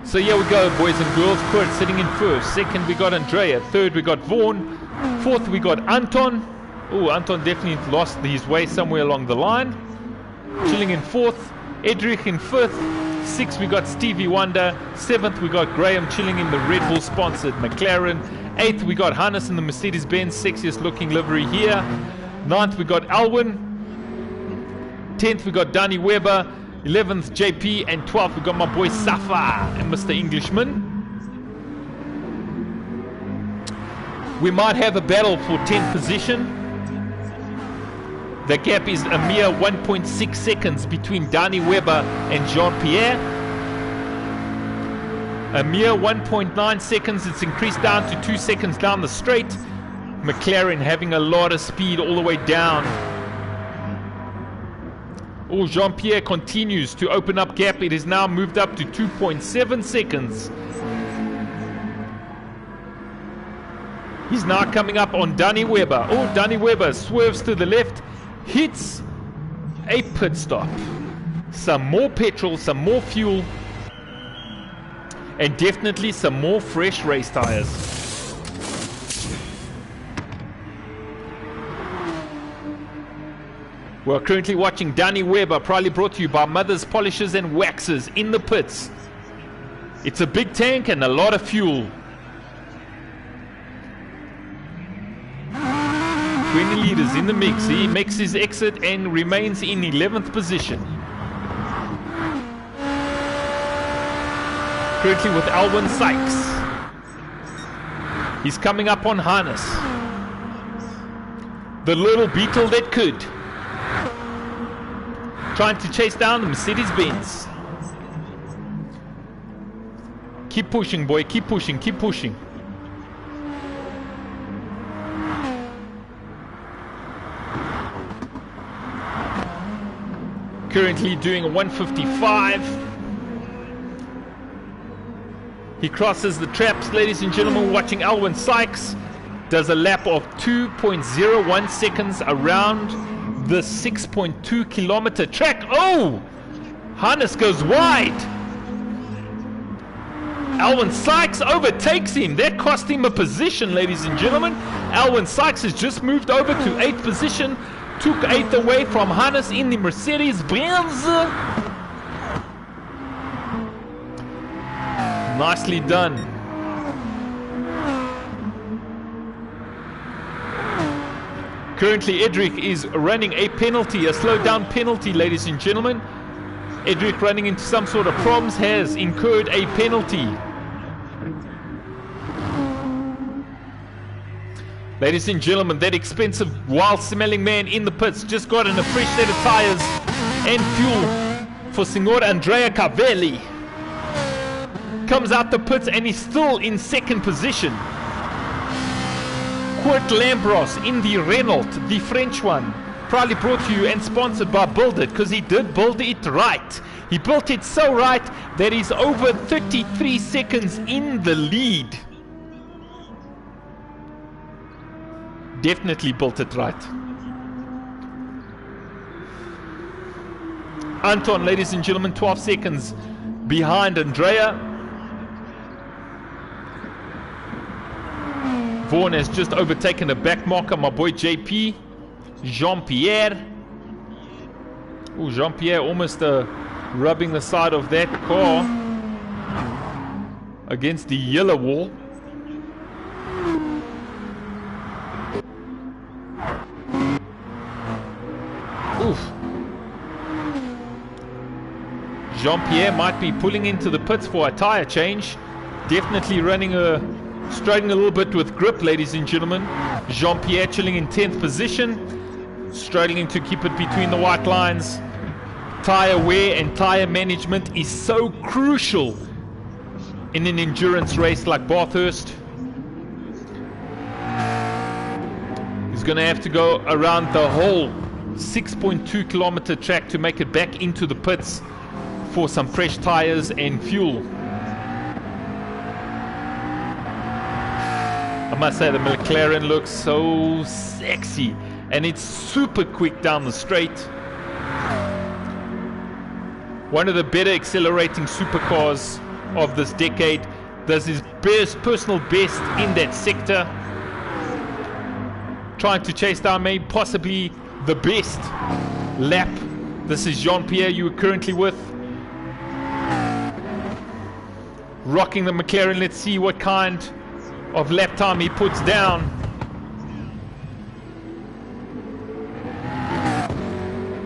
So here we go, boys and girls. Kurt sitting in first. Second, we got Andrea. Third, we got Vaughan. Fourth, we got Anton. Oh, Anton definitely lost his way somewhere along the line. Chilling in fourth. Edrich in fifth. Sixth, we got Stevie Wonder. Seventh, we got Graham chilling in the Red Bull sponsored McLaren. Eighth, we got Hannes in the Mercedes-Benz sexiest looking livery here. Ninth, we got Alwyn. 10th, we got Danny Weber. 11th, JP. And 12th, we got my boy Safa and Mr. Englishman. We might have a battle for 10th position. The gap is a mere 1.6 seconds between Danny Weber and Jean-Pierre. A mere 1.9 seconds. It's increased down to 2 seconds down the straight. McLaren having a lot of speed all the way down. Oh, Jean-Pierre continues to open up gap. It is now moved up to 2.7 seconds. He's now coming up on Danny Weber. Oh, Danny Weber swerves to the left. Hits a pit stop. Some more petrol, some more fuel. And definitely some more fresh race tires. We're currently watching Danny Weber, proudly brought to you by Mothers Polishers and Waxers in the pits. It's a big tank and a lot of fuel. 20 liters in the mix. He makes his exit and remains in 11th position. Currently with Alwyn Sykes. He's coming up on Hannes. The little beetle that could. Trying to chase down the Mercedes-Benz. Keep pushing, boy. Keep pushing. Keep pushing. Currently doing a 155. He crosses the traps, ladies and gentlemen. Watching Alwyn Sykes. Does a lap of 2.01 seconds around the 6.2 kilometer track. Oh! Hannes goes wide. Alwyn Sykes overtakes him. That cost him a position, ladies and gentlemen. Alwyn Sykes has just moved over to 8th position. Took 8th away from Hannes in the Mercedes-Benz. Nicely done. Currently, Edric is running a penalty, a slow down penalty, ladies and gentlemen. Edric running into some sort of problems, has incurred a penalty. Ladies and gentlemen, that expensive, wild-smelling man in the pits just got in a fresh set of tires and fuel for Signor Andrea Cavelli. Comes out the pits and he's still in 2nd position. Kurt Lambros in the Renault, the French one. Proudly brought to you and sponsored by Build It, because he did build it right. He built it so right that he's over 33 seconds in the lead. Definitely built it right. Anton, ladies and gentlemen, 12 seconds behind Andrea. Vaughan has just overtaken a back marker, my boy JP. Jean-Pierre. Oh, Jean-Pierre almost rubbing the side of that car against the yellow wall. Oof. Jean-Pierre might be pulling into the pits for a tire change. Definitely struggling a little bit with grip, ladies and gentlemen. Jean-Pierre chilling in 10th position. Struggling to keep it between the white lines. Tire wear and tire management is so crucial in an endurance race like Bathurst. He's going to have to go around the whole 6.2 kilometer track to make it back into the pits for some fresh tires and fuel. I must say the McLaren looks so sexy, and it's super quick down the straight. One of the better accelerating supercars of this decade. Does his personal best in that sector. Trying to chase down maybe possibly the best lap. This is Jean-Pierre you are currently with. Rocking the McLaren. Let's see what kind of lap time he puts down.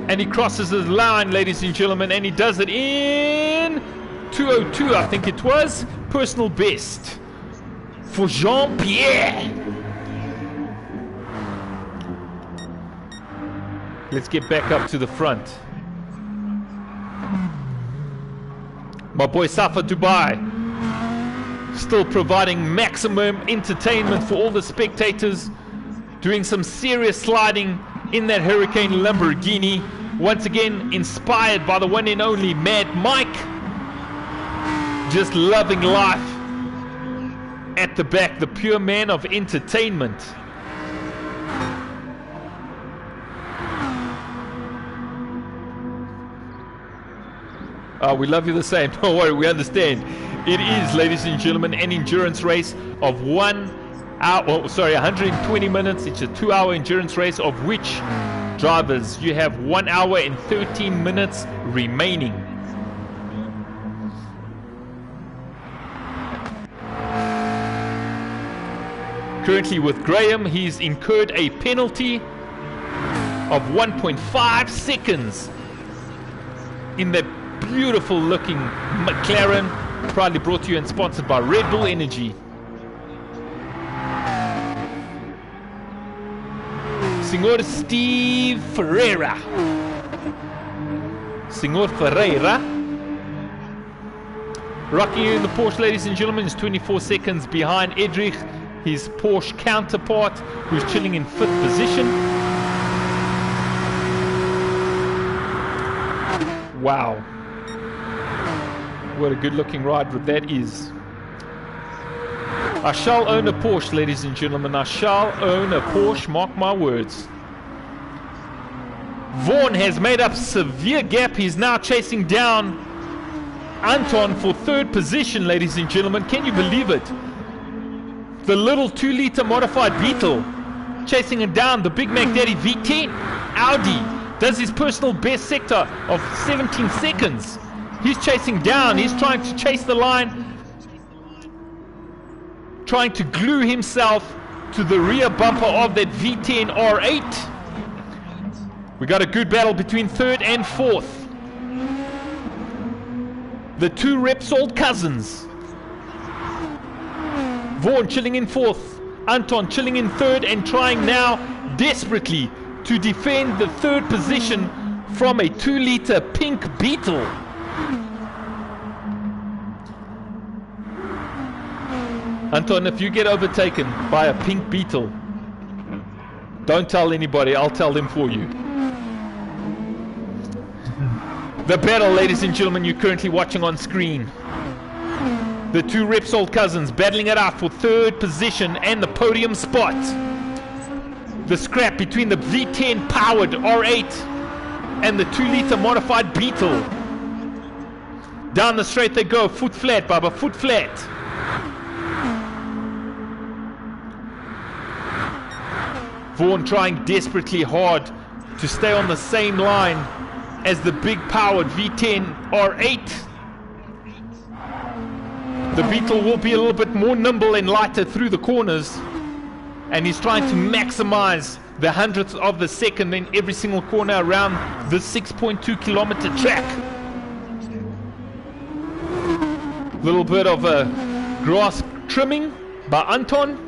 And he crosses the line, ladies and gentlemen, and he does it in 2:02, I think it was. Personal best for Jean-Pierre. Let's get back up to the front. My boy Safa Dubai still providing maximum entertainment for all the spectators, doing some serious sliding in that Hurricane Lamborghini, once again inspired by the one and only Mad Mike, just loving life at the back, the pure man of entertainment. We love you the same. Don't worry, we understand. It is, ladies and gentlemen, an endurance race of 120 minutes. It's a 2-hour endurance race, of which drivers you have 1 hour and 13 minutes remaining. Currently with Graham, he's incurred a penalty of 1.5 seconds in the beautiful looking McLaren, proudly brought to you and sponsored by Red Bull Energy. Senor Steve Ferreira. Senor Ferreira. Rocking you in the Porsche, ladies and gentlemen, is 24 seconds behind Edrich, his Porsche counterpart, who's chilling in 5th position. Wow. What a good looking ride that is. I shall own a Porsche, ladies and gentlemen. I shall own a Porsche, mark my words. Vaughan has made up severe gap. He's now chasing down Anton for 3rd position, ladies and gentlemen. Can you believe it? The little 2-liter modified Beetle chasing him down. The Big Mac Daddy V10 Audi does his personal best sector of 17 seconds. He's chasing down. He's trying to chase the line, trying to glue himself to the rear bumper of that V10 R8. We got a good battle between 3rd and 4th. The two Repsol cousins. Vaughan chilling in 4th. Anton chilling in 3rd and trying now desperately to defend the 3rd position from a 2-liter pink Beetle. Anton, if you get overtaken by a pink Beetle, don't tell anybody, I'll tell them for you. The battle, ladies and gentlemen, you're currently watching on screen. The two Repsol cousins battling it out for 3rd position and the podium spot. The scrap between the V10 powered R8 and the 2-liter modified Beetle. Down the straight they go, foot flat, Baba, foot flat. Vaughan trying desperately hard to stay on the same line as the big powered V10 R8. The Beetle will be a little bit more nimble and lighter through the corners, and he's trying to maximize the 100th of the second in every single corner around the 6.2 kilometer track. Little bit of a grass trimming by Anton.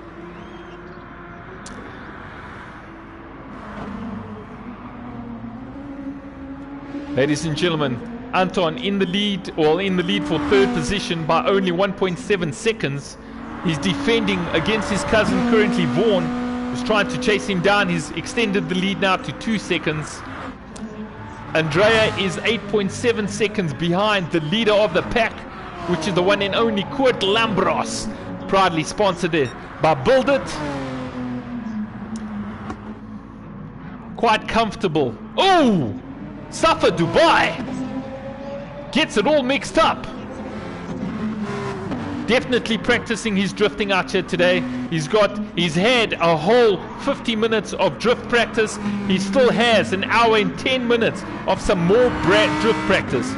Ladies and gentlemen, Anton in the lead for 3rd position by only 1.7 seconds. He's defending against his cousin currently, Vaughan, who's trying to chase him down. He's extended the lead now to 2 seconds. Andrea is 8.7 seconds behind the leader of the pack, which is the one and only Kurt Lambros, proudly sponsored by Build It. Quite comfortable. Oh! Safa Dubai gets it all mixed up. Definitely practicing his drifting out here today. He's had a whole 50 minutes of drift practice. He still has an hour and 10 minutes of some more drift practice.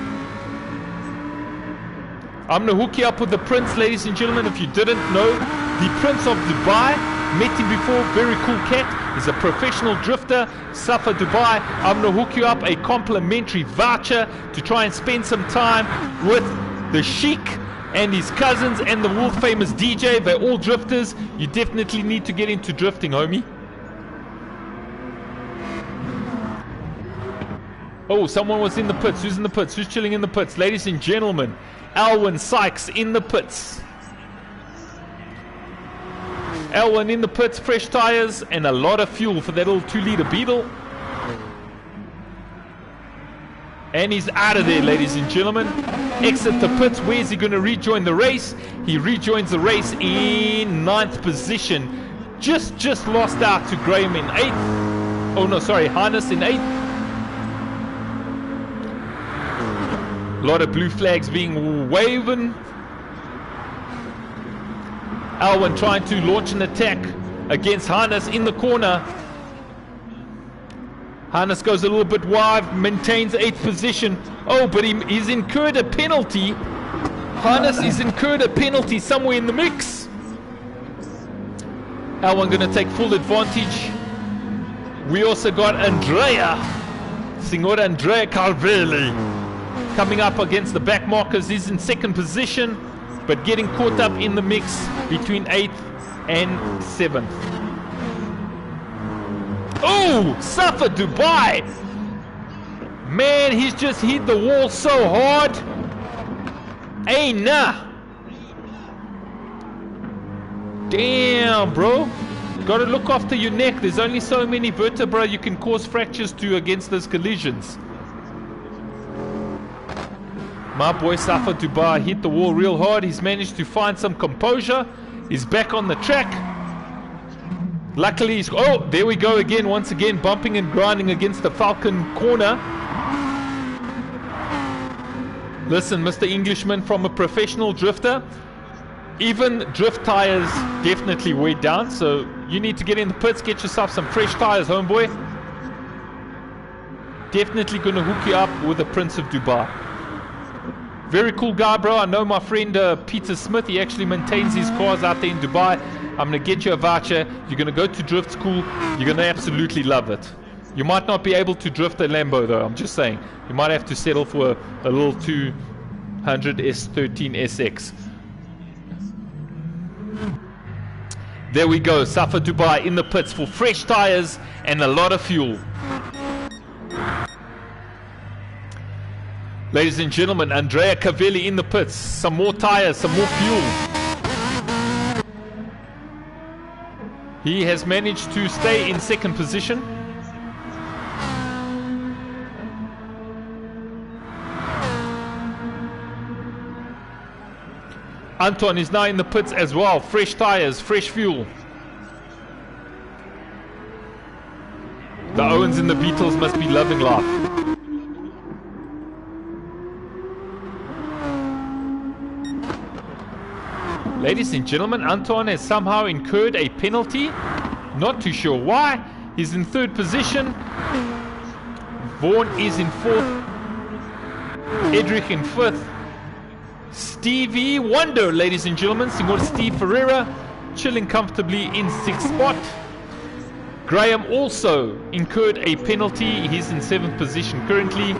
I'm going to hook you up with the Prince, ladies and gentlemen. If you didn't know, the Prince of Dubai, met him before, very cool cat. He's a professional drifter, Safa Dubai. I'm going to hook you up a complimentary voucher to try and spend some time with the Sheik and his cousins and the world famous DJ. They're all drifters. You definitely need to get into drifting, homie. Oh, someone was in the pits. Who's in the pits? Who's chilling in the pits? Ladies and gentlemen, Alwyn Sykes in the pits. Alwyn in the pits, fresh tires and a lot of fuel for that little 2-liter Beetle. And he's out of there, ladies and gentlemen. Exit the pits. Where's he going to rejoin the race? He rejoins the race in 9th position. Just lost out to Graham in 8th. Oh no, sorry, Harness in 8th. A lot of blue flags being waven. Alwyn trying to launch an attack against Harness in the corner. Harness goes a little bit wide, maintains 8th position. Oh, but he's incurred a penalty. Harness has incurred a penalty somewhere in the mix. Alwyn going to take full advantage. We also got Andrea, Signora Andrea Carvelli, coming up against the back markers. He's in 2nd position, but getting caught up in the mix between 8th and 7th. Oh, Safa Dubai. Man, he's just hit the wall so hard. Hey, nah. Damn, bro. Gotta look after your neck. There's only so many vertebrae you can cause fractures to against those collisions. My boy Safa Dubai hit the wall real hard. He's managed to find some composure. He's back on the track. Luckily, oh, there we go again, once again, bumping and grinding against the Falcon corner. Listen, Mr. Englishman, from a professional drifter, even drift tires definitely weigh down, so you need to get in the pits, get yourself some fresh tires, homeboy. Definitely going to hook you up with the Prince of Dubai. Very cool guy, bro. I know my friend Peter Smith. He actually maintains his cars out there in Dubai. I'm going to get you a voucher. You're going to go to drift school. You're going to absolutely love it. You might not be able to drift a Lambo, though. I'm just saying. You might have to settle for a little 200 S13 SX. There we go. Safa Dubai in the pits for fresh tires and a lot of fuel. Ladies and gentlemen, Andrea Cavelli in the pits. Some more tires, some more fuel. He has managed to stay in 2nd position. Anton is now in the pits as well. Fresh tires, fresh fuel. The Owens and the Beatles must be loving life. Ladies and gentlemen, Anton has somehow incurred a penalty. Not too sure why. He's in 3rd position. Vaughan is in 4th. Edric in 5th. Stevie Wonder, ladies and gentlemen. Senor Steve Ferreira chilling comfortably in 6th spot. Graham also incurred a penalty. He's in 7th position currently.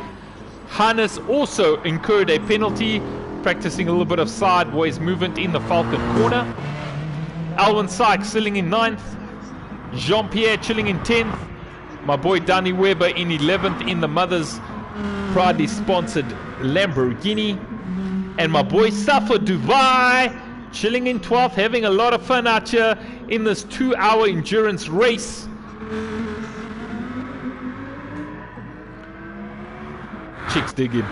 Hannes also incurred a penalty, practicing a little bit of sideways movement in the Falcon corner. Alwyn Sykes sitting in 9th. Jean-Pierre chilling in 10th. My boy Danny Weber in 11th in the mother's proudly sponsored Lamborghini. And my boy Safa Dubai chilling in 12th, having a lot of fun out here in this 2-hour endurance race. Chicks dig in.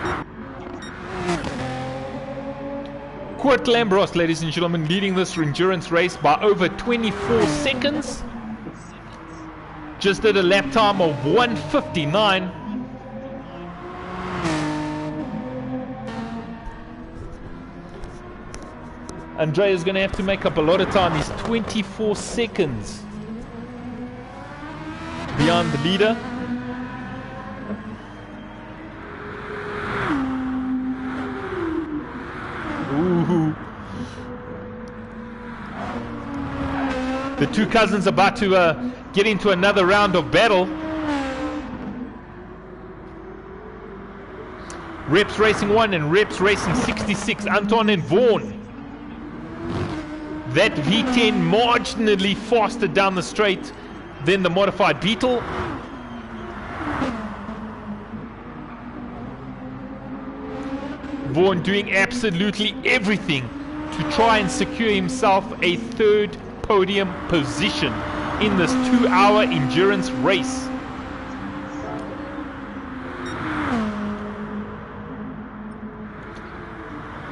Kurt Lambros, ladies and gentlemen, leading this endurance race by over 24 seconds. Just did a lap time of 1:59. Andrea's going to have to make up a lot of time. He's 24 seconds behind the leader. Ooh. The two cousins about to get into another round of battle. Reps Racing 1 and Reps Racing 66, Anton and Vaughan. That V10 marginally faster down the straight than the modified Beetle. Vaughan doing absolutely everything to try and secure himself a third podium position in this 2-hour endurance race.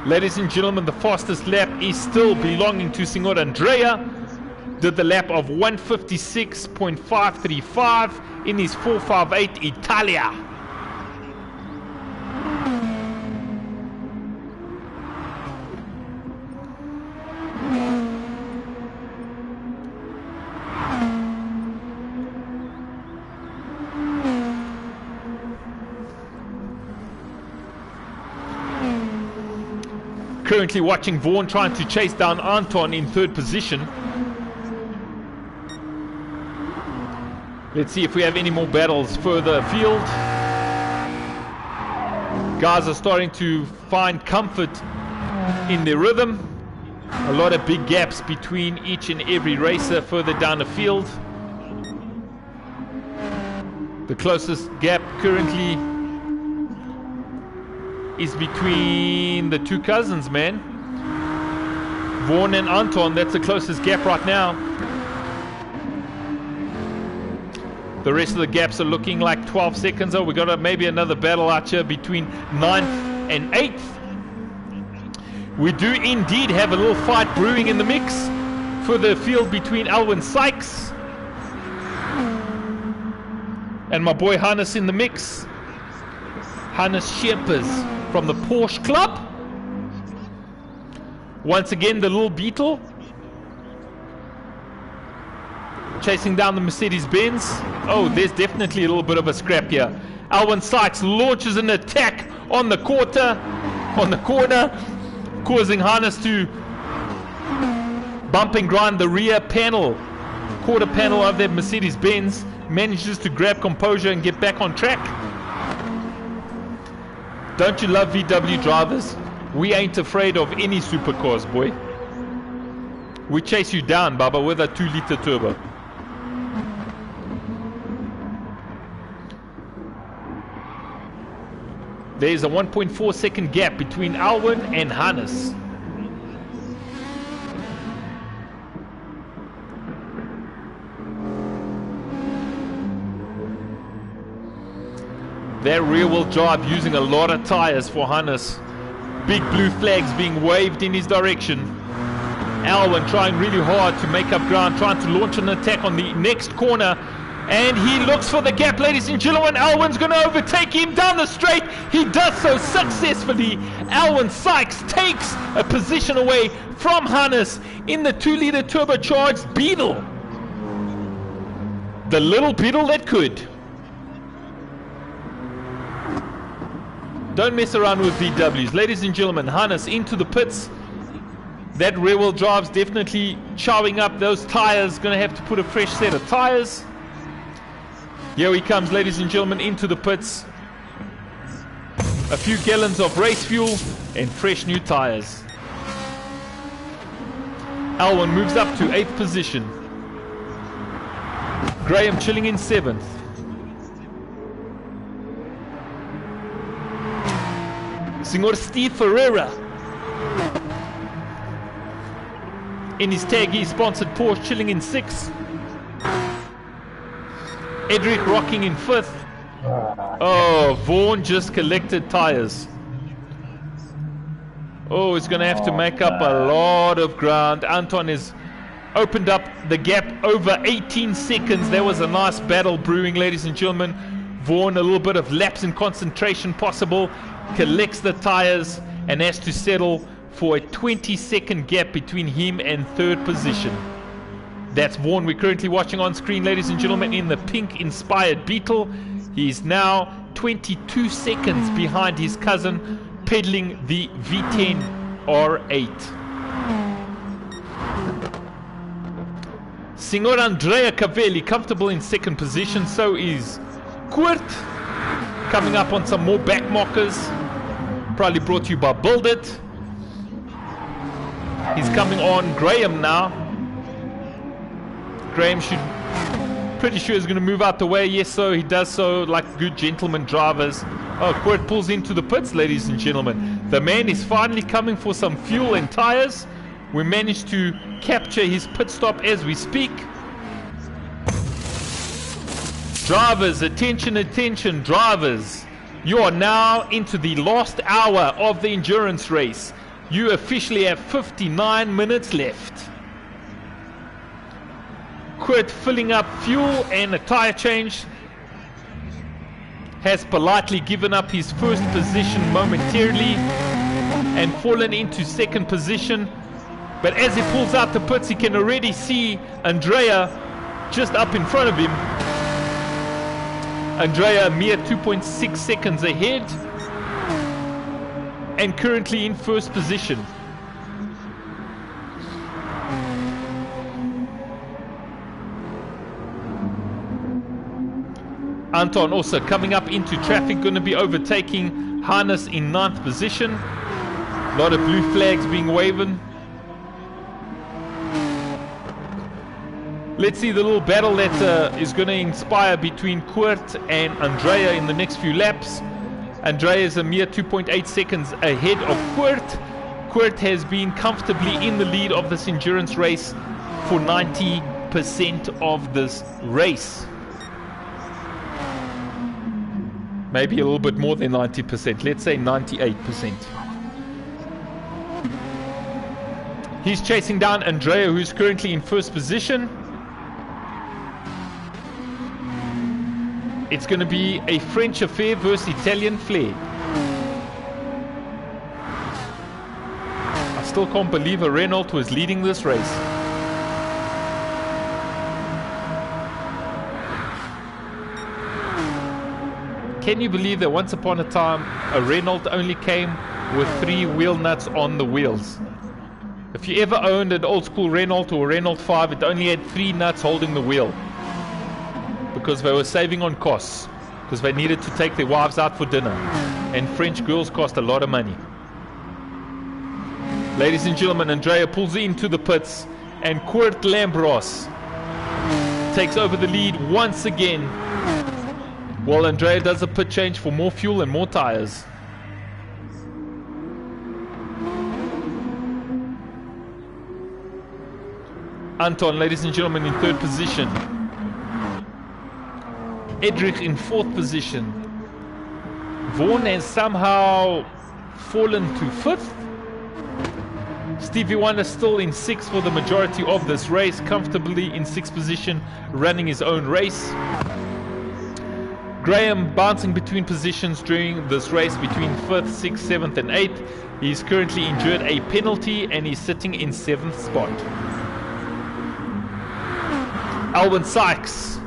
Ladies and gentlemen, the fastest lap is still belonging to Signor Andrea. Did the lap of 1:56.535 in his 4:58 Italia. Currently watching Vaughan trying to chase down Anton in third position. Let's see if we have any more battles further afield. Guys are starting to find comfort in their rhythm. A lot of big gaps between each and every racer further down the field. The closest gap currently is between the two cousins, man. Vaughan and Anton, that's the closest gap right now. The rest of the gaps are looking like 12 seconds. Oh, we got maybe another battle out here between 9th and 8th. We do indeed have a little fight brewing in the mix for the field between Alwyn Sykes and my boy Hannes in the mix. Hannes Schiepers from the Porsche Club. Once again, the little Beetle chasing down the Mercedes-Benz. Oh, there's definitely a little bit of a scrap here. Alwyn Sykes launches an attack on the corner, causing Hannes to bump and grind the rear panel, quarter panel of that Mercedes-Benz. Manages to grab composure and get back on track. Don't you love VW drivers? We ain't afraid of any supercars, boy. We chase you down, Baba, with a 2-liter turbo. There's a 1.4 second gap between Alwyn and Hannes. That rear-wheel drive using a lot of tires for Hannes. Big blue flags being waved in his direction. Alwyn trying really hard to make up ground, trying to launch an attack on the next corner. And he looks for the gap, ladies and gentlemen. Alwyn's going to overtake him down the straight. He does so successfully. Alwyn Sykes takes a position away from Hannes in the 2-liter turbocharged Beetle. The little Beetle that could. Don't mess around with VWs. Ladies and gentlemen, Hannes into the pits. That rear-wheel drive's definitely chowing up those tires. Going to have to put a fresh set of tires. Here he comes, ladies and gentlemen, into the pits. A few gallons of race fuel and fresh new tires. Alwyn moves up to 8th position. Graham chilling in 7th. Signor Steve Ferreira in his Taggy sponsored Porsche chilling in 6th. Edric rocking in 5th. Oh, Vaughan just collected tires. Oh, he's going to have to make up a lot of ground. Anton has opened up the gap over 18 seconds. There was a nice battle brewing, ladies and gentlemen. Vaughn, a little bit of lapse in concentration possible, collects the tires and has to settle for a 20-second gap between him and third position. That's Vaughn we're currently watching on screen, ladies and gentlemen, in the pink-inspired Beetle. He's now 22 seconds behind his cousin, pedaling the V10 R8. Signor Andrea Cavelli comfortable in second position, so is Kurt, coming up on some more back mockers, probably brought to you by Build It. He's coming on Graham now. Graham should, pretty sure is going to move out the way. Yes, so he does so like good gentleman drivers. Oh, Kurt pulls into the pits, ladies and gentlemen. The man is finally coming for some fuel and tires. We managed to capture his pit stop as we speak. Drivers, attention, attention, drivers. You are now into the last hour of the endurance race. You officially have 59 minutes left. Kurt filling up fuel and a tire change. Has politely given up his first position momentarily and fallen into second position. But as he pulls out the pits, he can already see Andrea just up in front of him. Andrea a mere 2.6 seconds ahead and currently in first position. Anton also coming up into traffic, going to be overtaking Hannes in 9th position. A lot of blue flags being waved. Let's see the little battle that is going to inspire between Kurt and Andrea in the next few laps. Andrea is a mere 2.8 seconds ahead of Kurt. Kurt has been comfortably in the lead of this endurance race for 90% of this race. Maybe a little bit more than 90%. Let's say 98%. He's chasing down Andrea, who's currently in first position. It's going to be a French affair versus Italian flair. I still can't believe a Renault was leading this race. Can you believe that once upon a time a Renault only came with 3 wheel nuts on the wheels? If you ever owned an old school Renault or a Renault 5, it only had 3 nuts holding the wheel, because they were saving on costs, because they needed to take their wives out for dinner, and French girls cost a lot of money. Ladies and gentlemen, Andrea pulls into the pits and Kurt Lambros takes over the lead once again, while Andrea does a pit change for more fuel and more tires. Anton, ladies and gentlemen, in 3rd position. Edrich in 4th position. Vaughn has somehow fallen to 5th. Stevie Wonder still in 6th for the majority of this race, comfortably in 6th position, running his own race. Graham bouncing between positions during this race between 5th, 6th, 7th and 8th. He's currently endured a penalty and he's sitting in 7th spot. Alwyn Sykes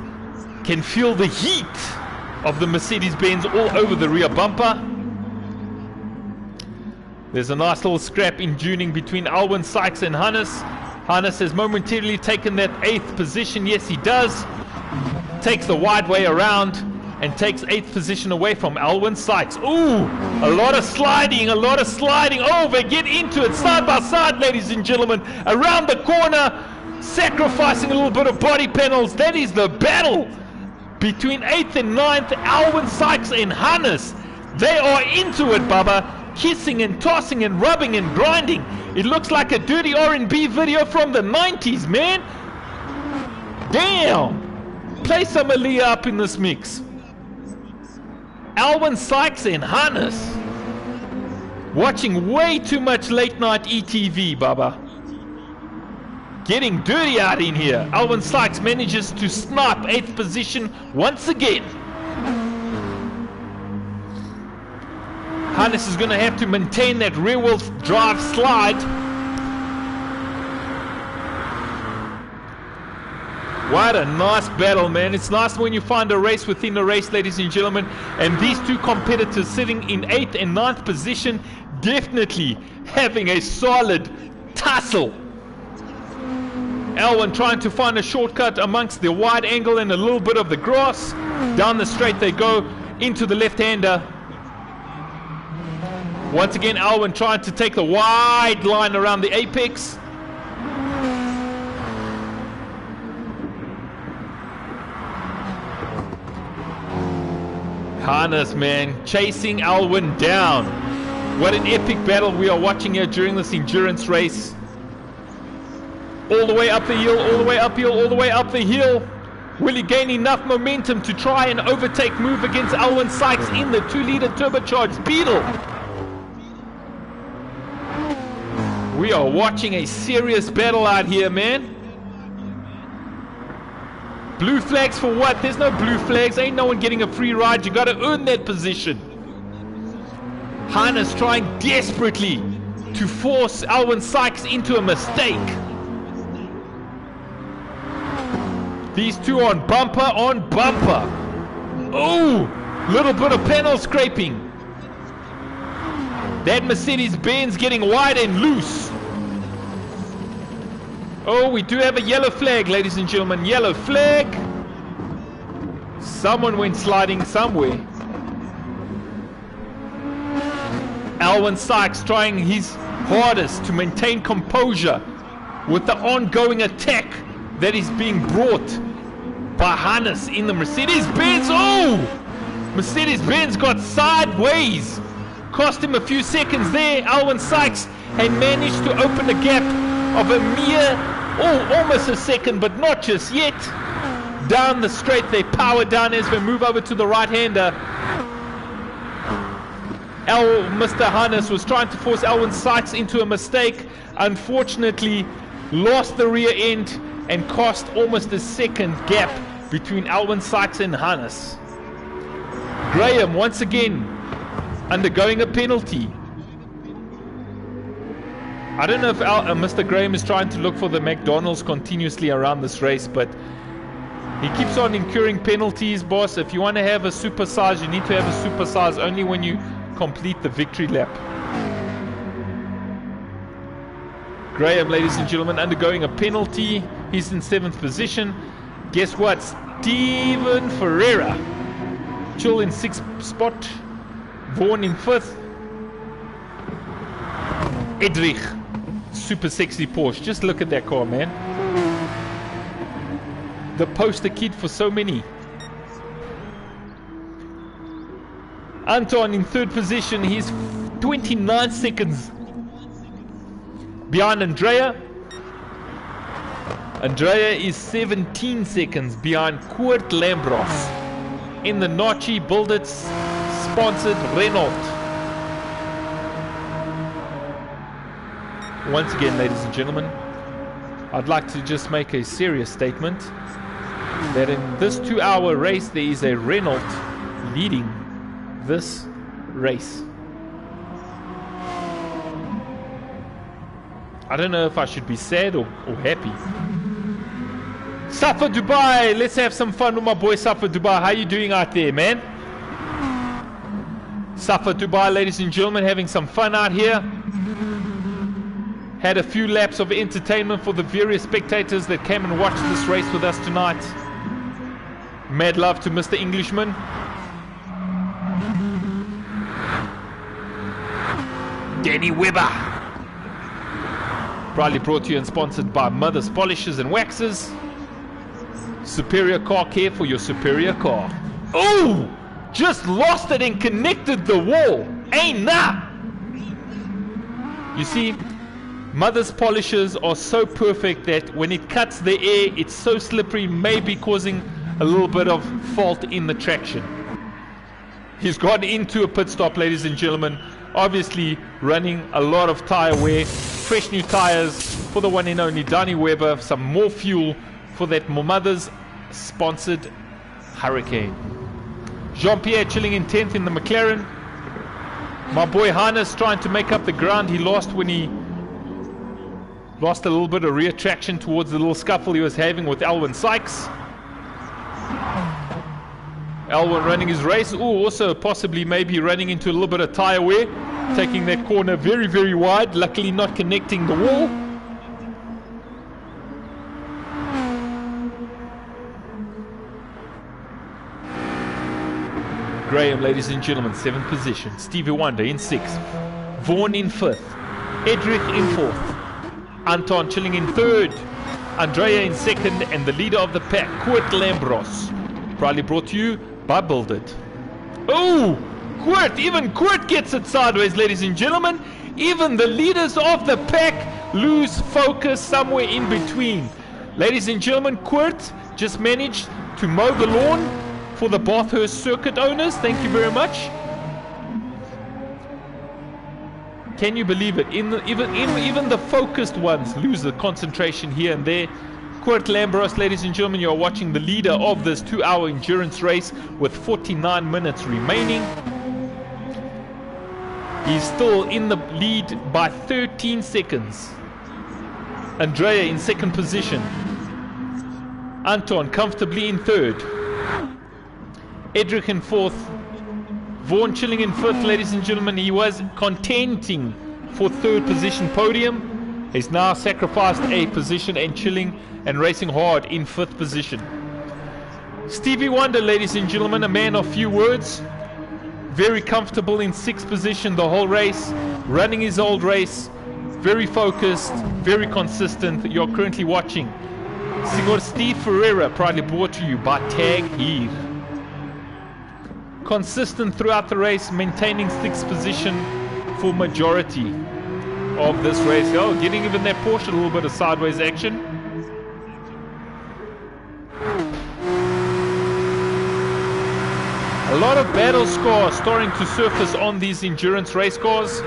can feel the heat of the Mercedes-Benz all over the rear bumper. There's a nice little scrap in tuning between Alwyn Sykes and Hannes. Hannes has momentarily taken that 8th position. Yes, he does. Takes the wide way around and takes 8th position away from Alwyn Sykes. Ooh, a lot of sliding, a lot of sliding. Oh, they get into it side by side, ladies and gentlemen. Around the corner, sacrificing a little bit of body panels. That is the battle between 8th and 9th, Alwyn Sykes and Hannes. They are into it, Bubba. Kissing and tossing and rubbing and grinding. It looks like a dirty R&B video from the 90s, man. Damn. Play some Aaliyah up in this mix. Alwyn Sykes and Hannes. Watching way too much late night ETV, Baba. Getting dirty out in here. Alwyn Sykes manages to snipe 8th position once again. Hannes is going to have to maintain that rear wheel drive slide. What a nice battle, man. It's nice when you find a race within a race, ladies and gentlemen. And these two competitors sitting in 8th and 9th position, definitely having a solid tussle. Alwyn trying to find a shortcut amongst the wide angle and a little bit of the grass. Down the straight they go into the left-hander. Once again, Alwyn trying to take the wide line around the apex. Hannes, man, chasing Alwyn down. What an epic battle we are watching here during this endurance race. All the way up the hill, all the way uphill, all the way up the hill. Will he gain enough momentum to try and overtake move against Alwyn Sykes in the 2-liter turbocharged Beetle? We are watching a serious battle out here, man. Blue flags for what? There's no blue flags. Ain't no one getting a free ride. You got to earn that position. Hannes trying desperately to force Alwyn Sykes into a mistake. These two on bumper on bumper. Oh, little bit of panel scraping. That Mercedes-Benz getting wide and loose. Oh, we do have a yellow flag, ladies and gentlemen. Yellow flag. Someone went sliding somewhere. Alwyn Sykes trying his hardest to maintain composure with the ongoing attack that is being brought by Hannes in the Mercedes-Benz. Oh! Mercedes-Benz got sideways. Cost him a few seconds there. Alwyn Sykes had managed to open a gap of a mere, almost a second, but not just yet. Down the straight, they power down as we move over to the right-hander. Mr. Hannes was trying to force Alwyn Sykes into a mistake. Unfortunately, lost the rear end and cost almost a second gap between Alwyn Sykes and Hannes. Graham, once again, undergoing a penalty. I don't know if Mr. Graham is trying to look for the McDonald's continuously around this race, but he keeps on incurring penalties, boss. If you want to have a supersize, you need to have a supersize only when you complete the victory lap. Graham, ladies and gentlemen, undergoing a penalty. He's in 7th position. Guess what? Steven Ferreira. Chill in 6th spot. Vaughan in 5th. Edrich. Super sexy Porsche. Just look at that car, man. The poster kid for so many. Anton in 3rd position. He's 29 seconds behind Andrea. Andrea is 17 seconds behind Koert Lambros in the Nachi Buildit sponsored Renault. Once again, ladies and gentlemen, I'd like to just make a serious statement that in this 2-hour race there is a Renault leading this race. I don't know if I should be sad or happy. Safa Dubai, let's have some fun with my boy Safa Dubai. How you doing out there, man? Safa Dubai, ladies and gentlemen, having some fun out here. Had a few laps of entertainment for the various spectators that came and watched this race with us tonight. Mad love to Mr. Englishman. Danny Webber. Proudly brought to you and sponsored by Mother's Polishes and Waxes. Superior car care for your superior car. Oh! Just lost it and connected the wall. Ain't nah! You see, Mother's Polishes are so perfect that when it cuts the air, it's so slippery, maybe causing a little bit of fault in the traction. He's gone into a pit stop, ladies and gentlemen. Obviously running a lot of tire wear. Fresh new tires for the one and only Danny Webber. Some more fuel for that Mothers sponsored Hurricane. Jean-Pierre chilling in 10th in the McLaren. My boy Hannes trying to make up the ground he lost when he lost a little bit of rear traction towards the little scuffle he was having with Alwyn Sykes. Alwyn running his race. Also possibly maybe running into a little bit of tire wear. Taking that corner very, very wide. Luckily not connecting the wall. Graham, ladies and gentlemen, 7th position. Stevie Wonder in 6th. Vaughan in 5th. Edric in 4th. Anton chilling in 3rd. Andrea in 2nd. And the leader of the pack, Kurt Lambros. Proudly brought to you by Build It. Oh! Kurt! Even Kurt gets it sideways, ladies and gentlemen. Even the leaders of the pack lose focus somewhere in between. Ladies and gentlemen, Kurt just managed to mow the lawn for the Bathurst circuit owners. Thank you very much. Can you believe it? Even the focused ones lose the concentration here and there. Kurt Lambros, ladies and gentlemen, you are watching the leader of this 2-hour endurance race with 49 minutes remaining. He's still in the lead by 13 seconds. Andrea in 2nd position. Anton comfortably in 3rd. Edric in 4th. Vaughan chilling in 5th, ladies and gentlemen. He was contending for 3rd position podium. He's now sacrificed a position and chilling and racing hard in 5th position. Stevie Wonder, ladies and gentlemen, a man of few words. Very comfortable in 6th position the whole race. Running his old race. Very focused, very consistent. You're currently watching Senor Steve Ferreira, proudly brought to you by Tag Here. Consistent throughout the race, maintaining 6th position for majority of this race. Oh, getting even that Porsche a little bit of sideways action. A lot of battle scars starting to surface on these endurance race cars.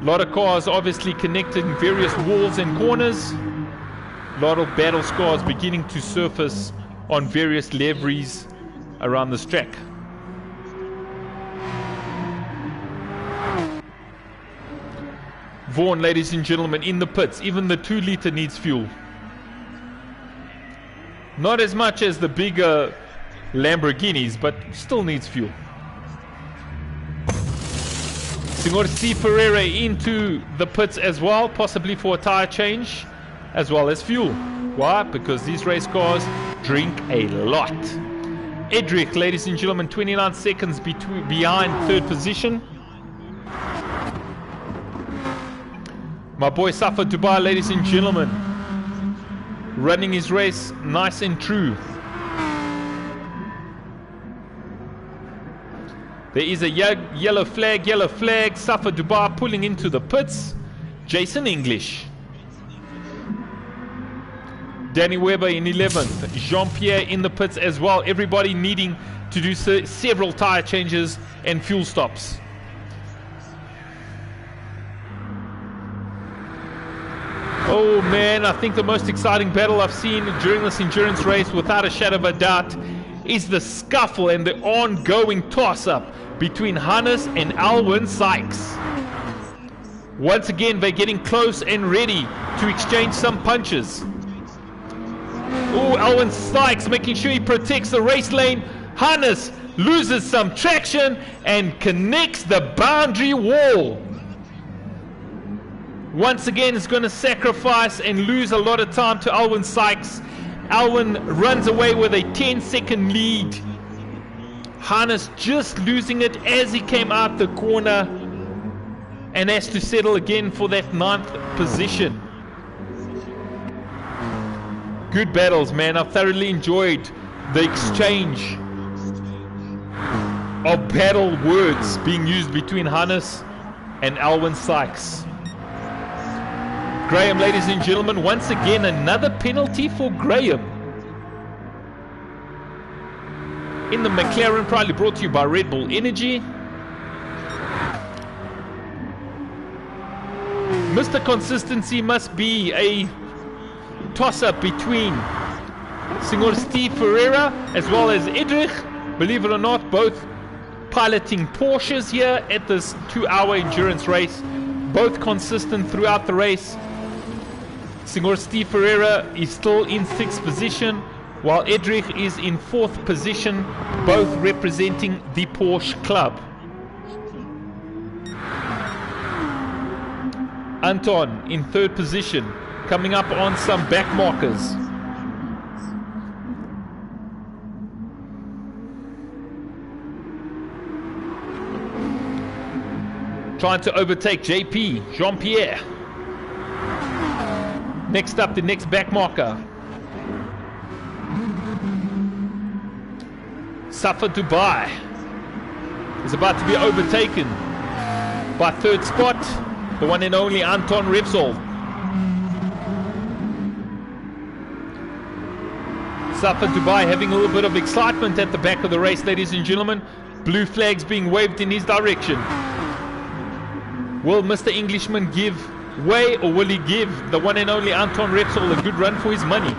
A lot of cars obviously connected in various walls and corners. A lot of battle scars beginning to surface on various liveries around this track. Vaughan, ladies and gentlemen, in the pits. Even the 2-liter needs fuel. Not as much as the bigger Lamborghinis, but still needs fuel. Senor C. Ferreira into the pits as well, possibly for a tire change as well as fuel. Why? Because these race cars drink a lot. Edric, ladies and gentlemen, 29 seconds behind 3rd position. My boy Safa Dubai, ladies and gentlemen, running his race nice and true. There is a yellow flag, Safa Dubai pulling into the pits. Jason English. Danny Webber in 11th. Jean-Pierre in the pits as well. Everybody needing to do several tire changes and fuel stops. Oh man, I think the most exciting battle I've seen during this endurance race, without a shadow of a doubt, is the scuffle and the ongoing toss-up between Hannes and Alwyn Sykes. Once again, they're getting close and ready to exchange some punches. Oh, Alwyn Sykes making sure he protects the race lane. Hannes loses some traction and connects the boundary wall. Once again, it's going to sacrifice and lose a lot of time to Alwyn Sykes. Alwyn runs away with a 10-second lead. Hannes just losing it as he came out the corner and has to settle again for that 9th position. Good battles, man. I've thoroughly enjoyed the exchange of battle words being used between Hannes and Alwyn Sykes. Graham, ladies and gentlemen, once again another penalty for Graham. In the McLaren, proudly brought to you by Red Bull Energy. Mr. Consistency must be a toss-up between Senor Steve Ferreira as well as Edrich. Believe it or not, both piloting Porsches here at this 2-hour endurance race. Both consistent throughout the race. Senor Steve Ferreira is still in 6th position, while Edrich is in 4th position, both representing the Porsche Club. Anton in 3rd position, coming up on some back markers. Trying to overtake JP, Jean-Pierre. Next up, the next back marker. Safa Dubai is about to be overtaken by 3rd spot, the one and only Anton Repsol. Safa Dubai having a little bit of excitement at the back of the race, ladies and gentlemen. Blue flags being waved in his direction. Will Mr. Englishman give way, or will he give the one and only Anton Repsol a good run for his money?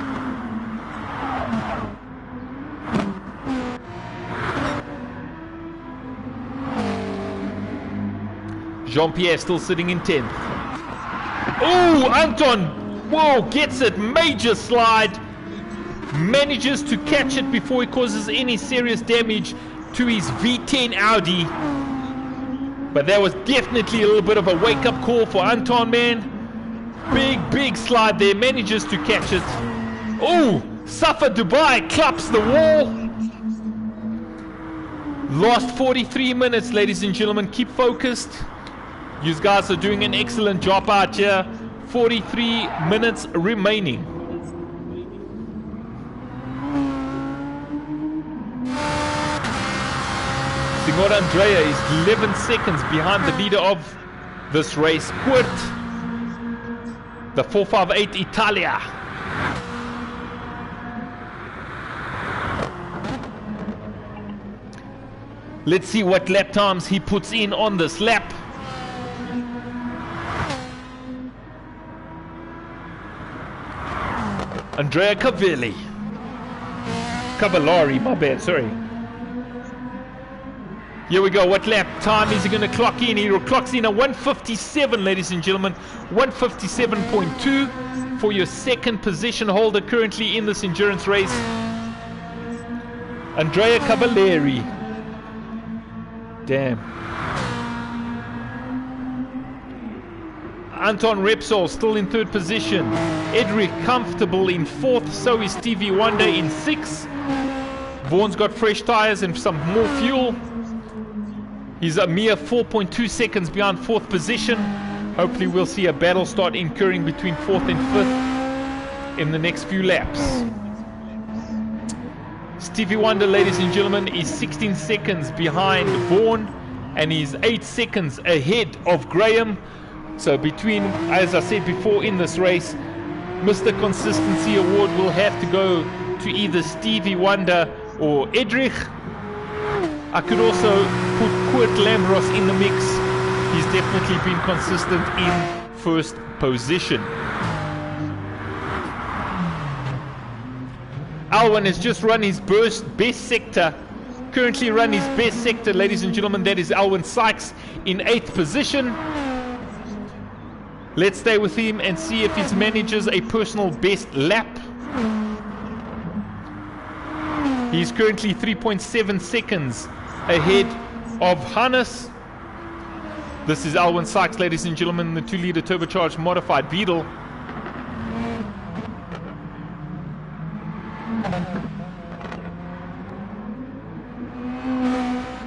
Jean-Pierre still sitting in 10th. Oh, Anton! Whoa, gets it. Major slide. Manages to catch it before he causes any serious damage to his V10 Audi. But that was definitely a little bit of a wake-up call for Anton, man. Big slide there. Manages to catch it. Oh, Safa Dubai claps the wall. Last 43 minutes, ladies and gentlemen. Keep focused. You guys are doing an excellent job out here. 43 minutes remaining. Senor Andrea is 11 seconds behind the leader of this race, Kurt, the 458 Italia. Let's see what lap times he puts in on this lap. Andrea Cavallari, my bad, sorry. Here we go. What lap time is he going to clock in? He clocks in a 157, ladies and gentlemen. 157.2 for your 2nd position holder currently in this endurance race. Andrea Cavallari. Damn. Anton Repsol still in 3rd position. Edric comfortable in 4th. So is Stevie Wonder in 6th. Vaughan's got fresh tires and some more fuel. He's a mere 4.2 seconds behind 4th position. Hopefully we'll see a battle start incurring between 4th and 5th in the next few laps. Stevie Wonder, ladies and gentlemen, is 16 seconds behind Vaughan, and he's 8 seconds ahead of Graham. So between, as I said before in this race, Mr. Consistency Award will have to go to either Stevie Wonder or Edrich. I could also put Kurt Lambros in the mix. He's definitely been consistent in 1st position. Alwan has just run his best sector. Currently run his best sector, ladies and gentlemen. That is Alwan Sykes in 8th position. Let's stay with him and see if he manages a personal best lap. He's currently 3.7 seconds ahead of Hannes. This is Alwan Sykes, ladies and gentlemen, the 2-liter turbocharged modified Beetle.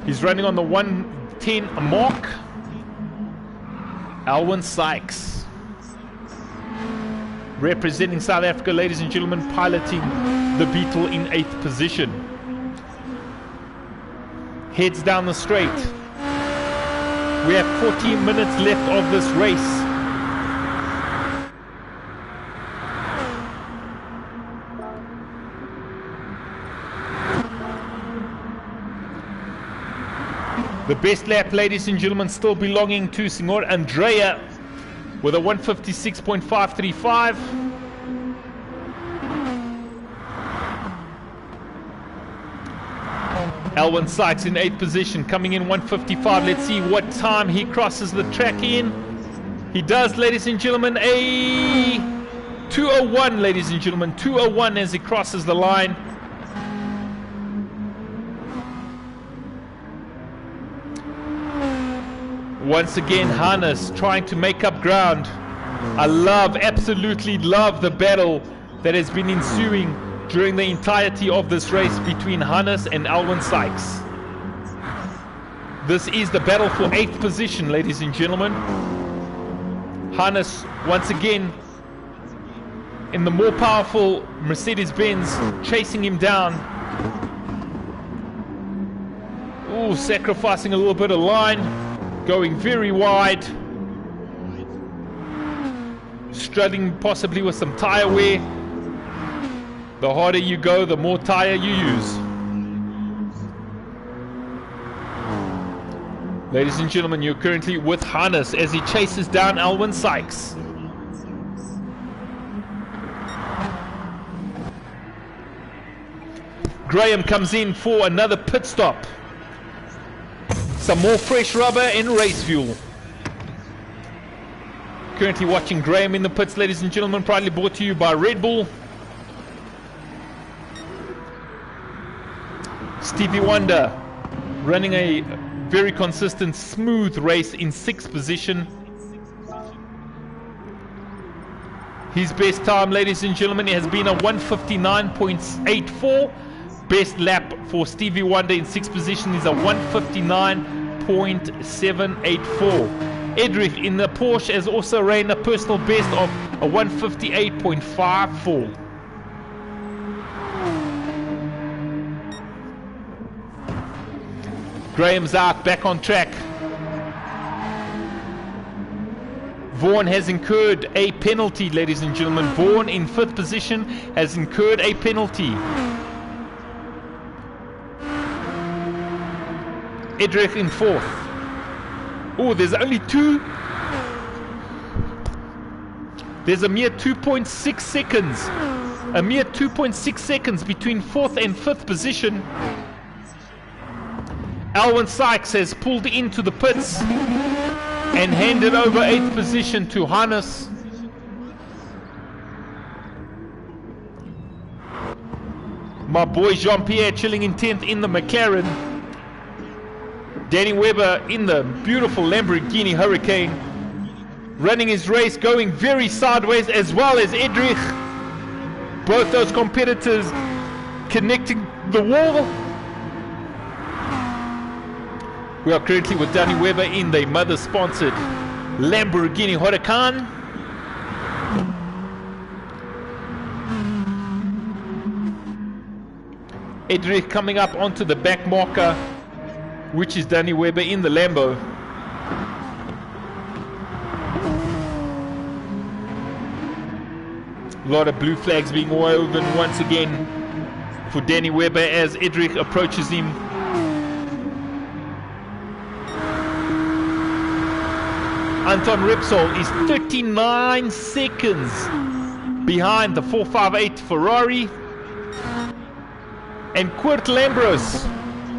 He's running on the 110 mark. Alwan Sykes, representing South Africa, ladies and gentlemen, piloting the Beetle in 8th position. Heads down the straight. We have 14 minutes left of this race. The best lap, ladies and gentlemen, still belonging to Senor Andrea with a 156.535. Alwyn Sykes in 8th position, coming in 155. Let's see what time he crosses the track in. He does, ladies and gentlemen, a 2:01, ladies and gentlemen, 2:01 as he crosses the line. Once again, Hannes trying to make up ground. I absolutely love the battle that has been ensuing during the entirety of this race between Hannes and Alwyn Sykes. This is the battle for 8th position, ladies and gentlemen. Hannes, once again, in the more powerful Mercedes-Benz, chasing him down. Ooh, sacrificing a little bit of line, going very wide. Struggling possibly with some tire wear. The harder you go, the more tire you use. Ladies and gentlemen, you're currently with Hannes as he chases down Alwyn Sykes. Graham comes in for another pit stop. Some more fresh rubber and race fuel. Currently watching Graham in the pits, ladies and gentlemen, proudly brought to you by Red Bull. Stevie Wonder running a very consistent, smooth race in 6th position. His best time, ladies and gentlemen, has been a 159.84. Best lap for Stevie Wonder in 6th position is a 159.784. Edrich in the Porsche has also ran a personal best of a 158.54. Graham's out, back on track. Vaughan has incurred a penalty, ladies and gentlemen. Vaughan in 5th position has incurred a penalty. Edrich in 4th. Oh, there's only two. There's a mere 2.6 seconds. A mere 2.6 seconds between 4th and 5th position. Alwyn Sykes has pulled into the pits and handed over 8th position to Hannes. My boy Jean-Pierre chilling in 10th in the McLaren. Danny Webber in the beautiful Lamborghini Hurricane, running his race, going very sideways, as well as Edrich. Both those competitors connecting the wall. We are currently with Danny Webber in the mother-sponsored Lamborghini Huracan. Edrich coming up onto the back marker, which is Danny Webber in the Lambo. A lot of blue flags being woven once again for Danny Webber as Edrich approaches him. Anton Repsol is 39 seconds behind the 458 Ferrari. And Kurt Lambros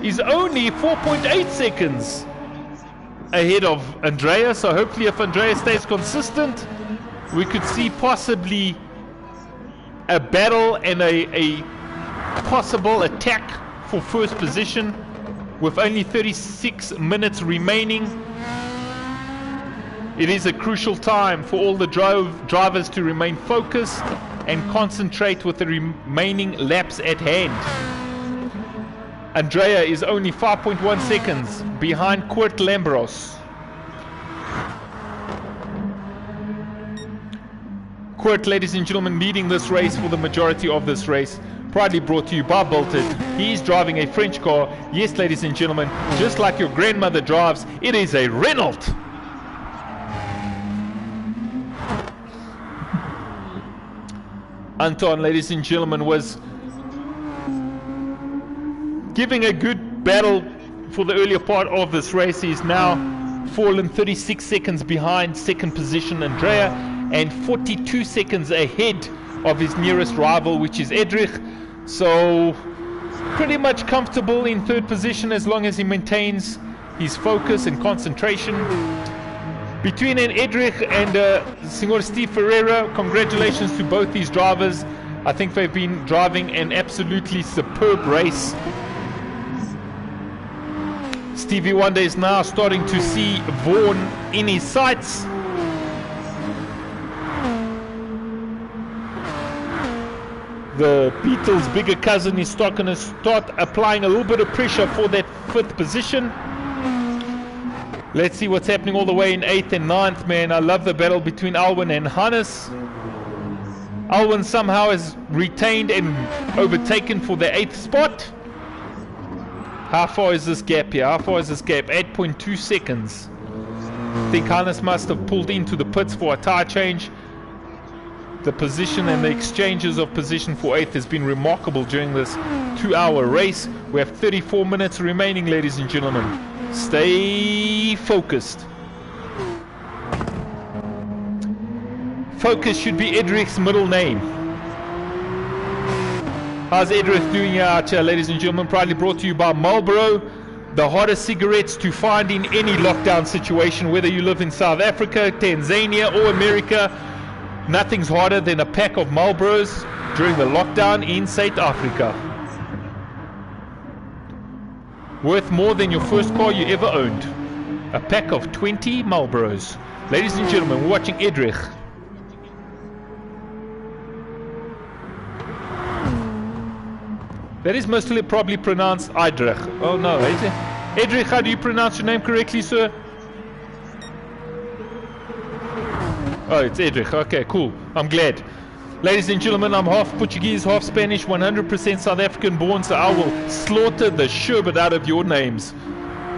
is only 4.8 seconds ahead of Andrea. So hopefully if Andrea stays consistent, we could see possibly a battle and a possible attack for first position with only 36 minutes remaining. It is a crucial time for all the drivers to remain focused and concentrate with the remaining laps at hand. Andrea is only 5.1 seconds behind Kurt Lambros. Kurt, ladies and gentlemen, leading this race for the majority of this race. Proudly brought to you by Bolted. He is driving a French car. Yes, ladies and gentlemen, just like your grandmother drives, it is a Renault. Anton, ladies and gentlemen, was giving a good battle for the earlier part of this race. He's now fallen 36 seconds behind second position Andrea and 42 seconds ahead of his nearest rival, which is Edrich. So pretty much comfortable in third position as long as he maintains his focus and concentration. Between an Edrich and Senor Steve Ferreira, congratulations to both these drivers. I think they've been driving an absolutely superb race. Stevie Wonder is now starting to see Vaughan in his sights. The Beatles' bigger cousin is going to start applying a little bit of pressure for that fifth position. Let's see what's happening all the way in 8th and 9th, man. I love the battle between Alwyn and Hannes. Alwyn somehow has retained and overtaken for the 8th spot. How far is this gap here? How far is this gap? 8.2 seconds. I think Hannes must have pulled into the pits for a tire change. The position and the exchanges of position for 8th has been remarkable during this 2-hour race. We have 34 minutes remaining, ladies and gentlemen. Stay focused. Focus should be Edrich's middle name. How's Edrich doing out here, ladies and gentlemen? Proudly brought to you by Marlboro, the hottest cigarettes to find in any lockdown situation, whether you live in South Africa, Tanzania, or America. Nothing's harder than a pack of Marlboros during the lockdown in South Africa. Worth more than your first car you ever owned. A pack of 20 Marlboros. Ladies and gentlemen, we're watching Edrich. That is mostly probably pronounced Eidrich. Oh no, is it? Edrich, how do you pronounce your name correctly, sir? Oh, it's Edrich. Okay, cool. I'm glad. Ladies and gentlemen, I'm half Portuguese, half Spanish, 100% South African born, so I will slaughter the sherbet out of your names.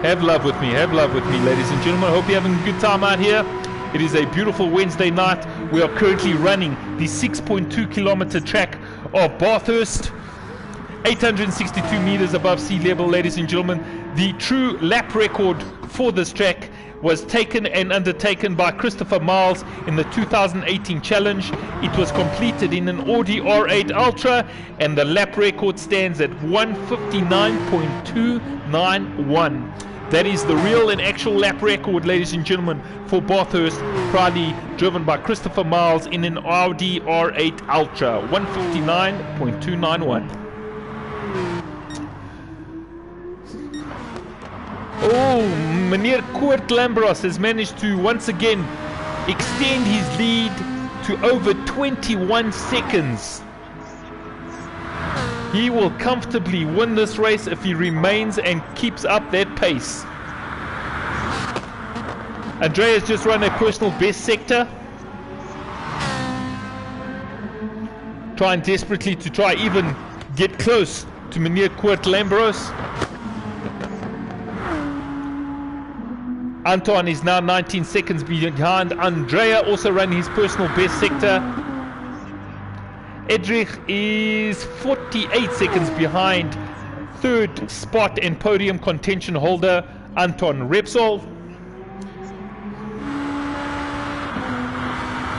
Have love with me, ladies and gentlemen. I hope you're having a good time out here. It is a beautiful Wednesday night. We are currently running the 6.2 kilometer track of Bathurst, 862 meters above sea level, ladies and gentlemen. The true lap record for this track was taken and undertaken by Christopher Miles in the 2018 challenge. It was completed in an Audi R8 Ultra, and the lap record stands at 159.291. That is the real and actual lap record, ladies and gentlemen, for Bathurst, proudly driven by Christopher Miles in an Audi R8 Ultra, 159.291. Oh, Meneer Koert Lambros has managed to once again extend his lead to over 21 seconds. He will comfortably win this race if he remains and keeps up that pace. Andrea's just run a personal best sector, trying desperately to try even get close to Meneer Koert Lambros. Anton is now 19 seconds behind Andrea, also running his personal best sector. Edrich is 48 seconds behind third spot and podium contention holder Anton Repsol.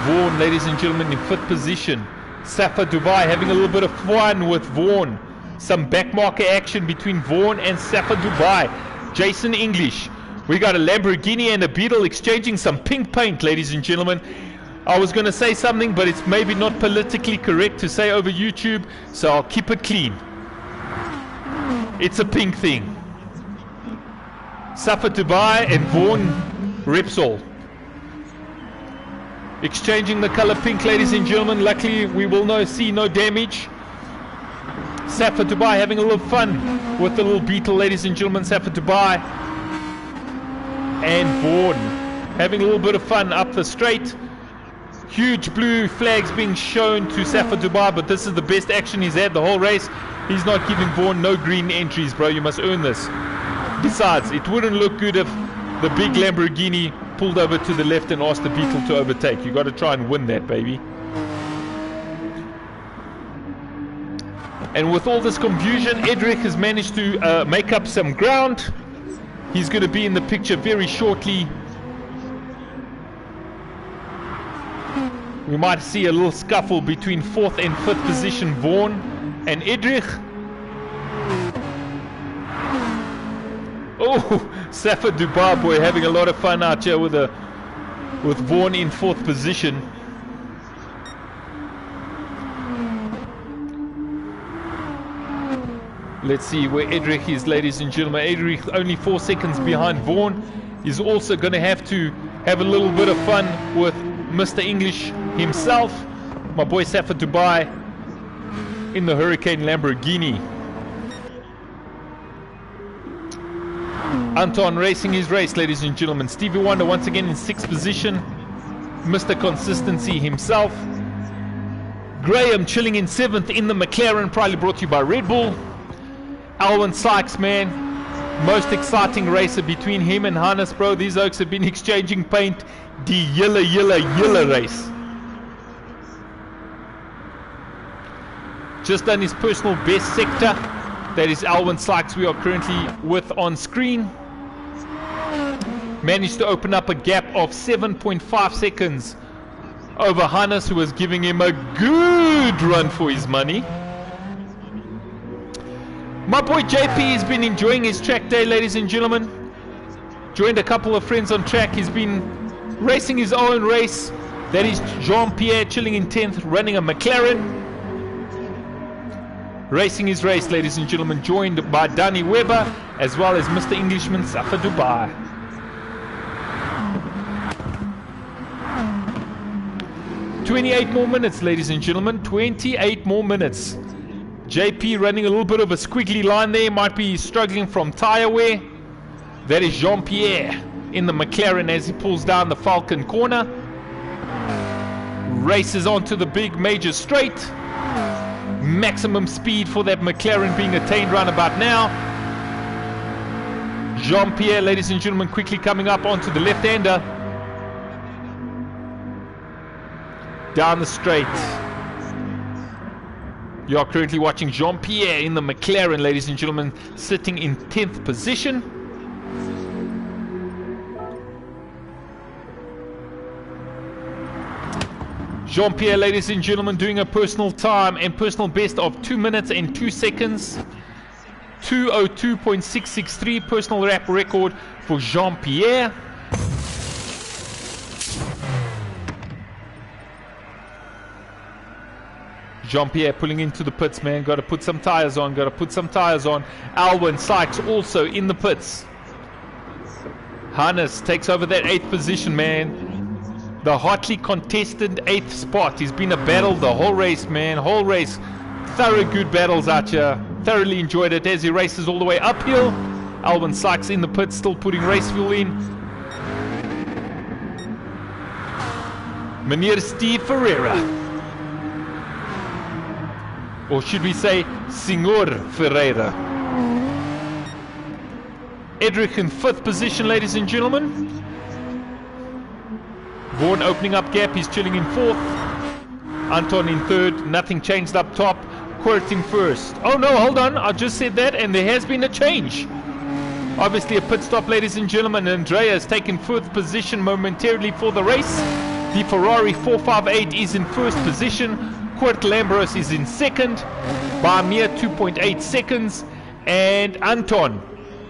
Vaughan, ladies and gentlemen, in fifth position. Safa Dubai having a little bit of fun with Vaughan. Some backmarker action between Vaughan and Safa Dubai. Jason English. We got a Lamborghini and a Beetle exchanging some pink paint, ladies and gentlemen. I was going to say something, but it's maybe not politically correct to say over YouTube, so I'll keep it clean. It's a pink thing. Safa Dubai and Vaughan Repsol exchanging the color pink, ladies and gentlemen. Luckily, we will see no damage. Safa Dubai having a little fun with the little Beetle, ladies and gentlemen. Safa Dubai and Vaughan having a little bit of fun up the straight. Huge blue flags being shown to Safa Dubai, but this is the best action he's had the whole race. He's not giving Vaughan no green entries, bro. You must earn this. Besides, it wouldn't look good if the big Lamborghini pulled over to the left and asked the Beetle to overtake. You got to try and win that, baby. And with all this confusion, Edrich has managed to make up some ground. He's going to be in the picture very shortly We might see a little scuffle between 4th and 5th position Vaughan and Edrich. Oh, Safa Dubai boy having a lot of fun out here with Vaughan in 4th position. Let's see where Edrich is, ladies and gentlemen. Edrich only 4 seconds behind Vaughan. He's also going to have a little bit of fun with Mr. English himself, my boy Safa Dubai in the Hurricane Lamborghini. Anton racing his race, ladies and gentlemen. Stevie Wonder once again in 6th position, Mr. Consistency himself. Graham chilling in 7th in the McLaren, probably brought to you by Red Bull. Alwyn Sykes, man, most exciting racer between him and Hannes, bro. These oaks have been exchanging paint the yilla race. Just done his personal best sector. That is Alwyn Sykes we are currently with on screen. Managed to open up a gap of 7.5 seconds over Hannes, who was giving him a good run for his money. My boy JP has been enjoying his track day, ladies and gentlemen. Joined a couple of friends on track. He's been racing his own race. That is Jean-Pierre chilling in 10th, running a McLaren. Racing his race, ladies and gentlemen, joined by Danny Webber, as well as Mr. Englishman Safa Dubai. "28 more minutes, ladies and gentlemen, 28 more minutes. JP running a little bit of a squiggly line there, might be struggling from tire wear. That is Jean-Pierre in the McLaren as he pulls down the Falcon corner. Races onto the big major straight. Maximum speed for that McLaren being attained round about now. Jean-Pierre, ladies and gentlemen, quickly coming up onto the left-hander. Down the straight. You are currently watching Jean-Pierre in the McLaren, ladies and gentlemen, sitting in 10th position. Jean-Pierre, ladies and gentlemen, doing a personal time and personal best of 2 minutes and 2 seconds. 2:02.663 personal lap record for Jean-Pierre. Jean-Pierre pulling into the pits, man. Got to put some tires on. Alwyn Sykes also in the pits. Hannes takes over that 8th position, man. The hotly contested 8th spot. He's been a battle the whole race, man. Whole race. Thorough good battles out here. Thoroughly enjoyed it as he races all the way uphill. Alwyn Sykes in the pits, still putting race fuel in. Meneer Steve Ferreira. Or should we say, Senor Ferreira. Edrich in 5th position, ladies and gentlemen. Vaughan opening up gap, he's chilling in 4th. Anton in 3rd, nothing changed up top. Quirt in 1st. Oh no, hold on, I just said that and there has been a change. Obviously a pit stop, ladies and gentlemen. Andrea has taken 4th position momentarily for the race. The Ferrari 458 is in 1st position. Quirt Lambros is in 2nd by a mere 2.8 seconds. And Anton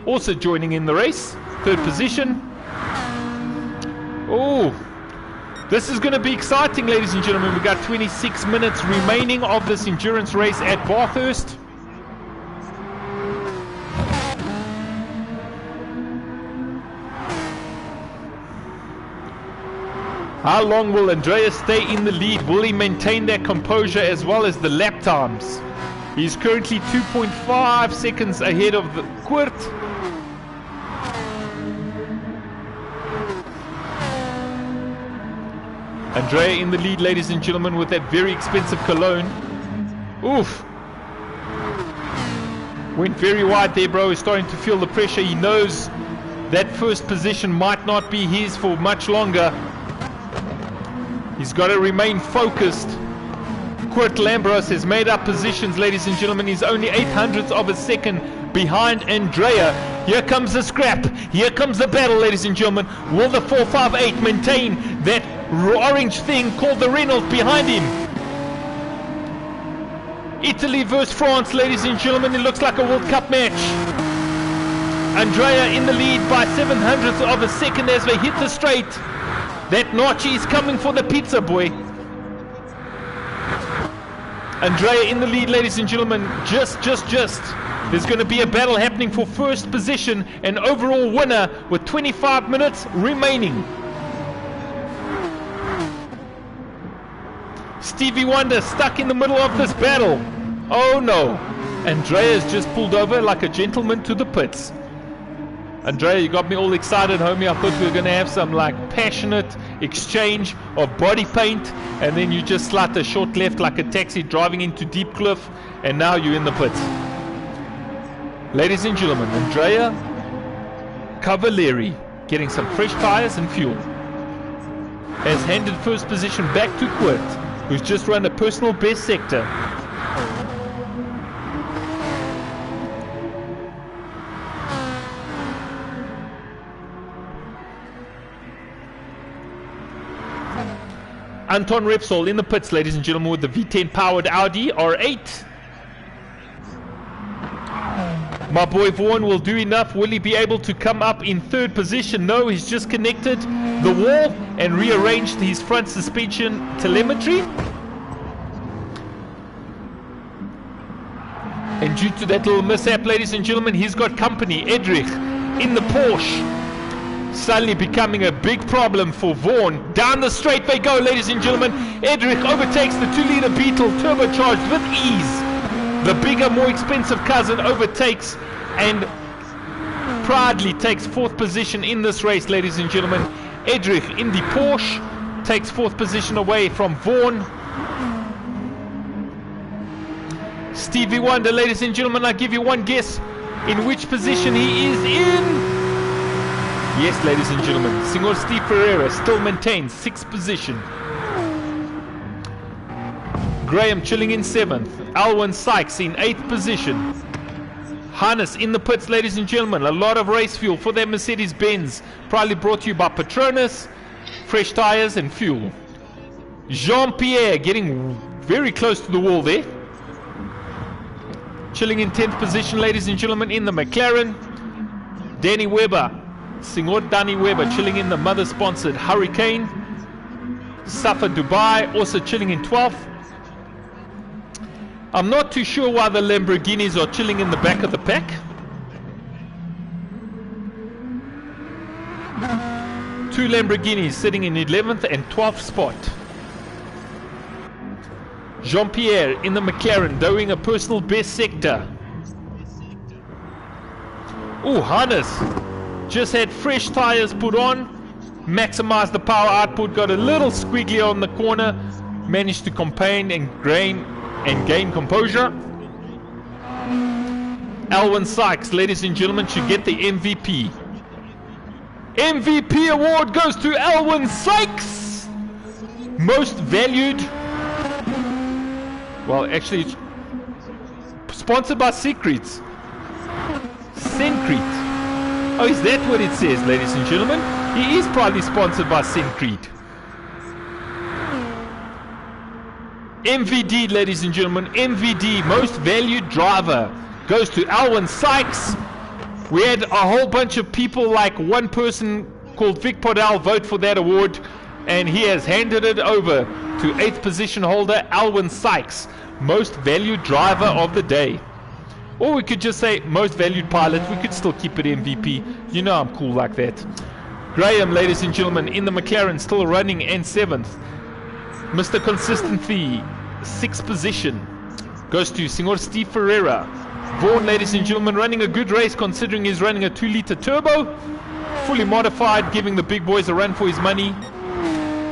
also joining in the race, 3rd position. Oh, this is going to be exciting, ladies and gentlemen. We've got 26 minutes remaining of this endurance race at Bathurst. How long will Andreas stay in the lead? Will he maintain that composure as well as the lap times? He's currently 2.5 seconds ahead of the Quirt. Andrea in the lead, ladies and gentlemen, with that very expensive cologne. Oof. Went very wide there, bro. He's starting to feel the pressure. He knows that 1st position might not be his for much longer. He's got to remain focused. Quirt Lambros has made up positions, ladies and gentlemen. He's only 0.08 of a second behind Andrea. Here comes the scrap. Here comes the battle, ladies and gentlemen. Will the 458 maintain that orange thing called the Renault behind him. Italy versus France, ladies and gentlemen. It looks like a World Cup match. Andrea in the lead by 700ths of a second as they hit the straight. That notch is coming for the pizza boy. Andrea in the lead, ladies and gentlemen. Just. There's going to be a battle happening for first position and overall winner with 25 minutes remaining. Stevie Wonder stuck in the middle of this battle. Oh no. Andrea's just pulled over like a gentleman to the pits. Andrea, you got me all excited, homie. I thought we were going to have some like passionate exchange of body paint, and then you just slide a short left like a taxi driving into Deep Cliff, and now you're in the pits. Ladies and gentlemen, Andrea Cavalieri getting some fresh tires and fuel has handed first position back to Kurt, who's just run a personal best sector. Anton Repsol in the pits, ladies and gentlemen, with the V10 powered Audi R8. My boy Vaughan will do enough. Will he be able to come up in third position? No, he's just connected the wall and rearranged his front suspension telemetry. And due to that little mishap, ladies and gentlemen, he's got company. Edrich in the Porsche, suddenly becoming a big problem for Vaughan. Down the straight they go, ladies and gentlemen. Edrich overtakes the 2-liter Beetle turbocharged with ease. The bigger, more expensive cousin overtakes and proudly takes fourth position in this race, ladies and gentlemen. Edrich in the Porsche takes fourth position away from Vaughan. Stevie Wonder, ladies and gentlemen, I'll give you one guess in which position he is in. Yes, ladies and gentlemen, Senor Steve Ferreira still maintains sixth position. Graham chilling in 7th. Alwyn Sykes in 8th position. Hannes in the pits, ladies and gentlemen. A lot of race fuel for their Mercedes-Benz. Probably brought to you by Petronas. Fresh tires and fuel. Jean-Pierre getting very close to the wall there. Chilling in 10th position, ladies and gentlemen, in the McLaren. Danny Webber. Senor Danny Webber chilling in the mother-sponsored Hurricane. Safa Dubai also chilling in 12th. I'm not too sure why the Lamborghinis are chilling in the back of the pack. Two Lamborghinis sitting in 11th and 12th spot. Jean-Pierre in the McLaren doing a personal best sector. Ooh, Hannes just had fresh tires put on, maximized the power output, got a little squiggly on the corner, managed to contain and gain composure. Alwyn Sykes, ladies and gentlemen, should get the MVP. MVP award goes to Alwyn Sykes. Most valued. Well, actually, it's sponsored by Secrets. Sencrete. Oh, is that what it says, ladies and gentlemen? He is probably sponsored by Sencrete. MVD, ladies and gentlemen, MVD, most valued driver, goes to Alwyn Sykes. We had a whole bunch of people, like one person called Vic Podell, vote for that award, and he has handed it over to 8th position holder Alwyn Sykes, most valued driver of the day. Or we could just say most valued pilot. We could still keep it MVP. You know I'm cool like that. Graham, ladies and gentlemen, in the McLaren, still running and 7th. Mr. Consistency, 6th position, goes to Senor Steve Ferreira. Vaughan, ladies and gentlemen, running a good race considering he's running a 2-liter turbo. Fully modified, giving the big boys a run for his money.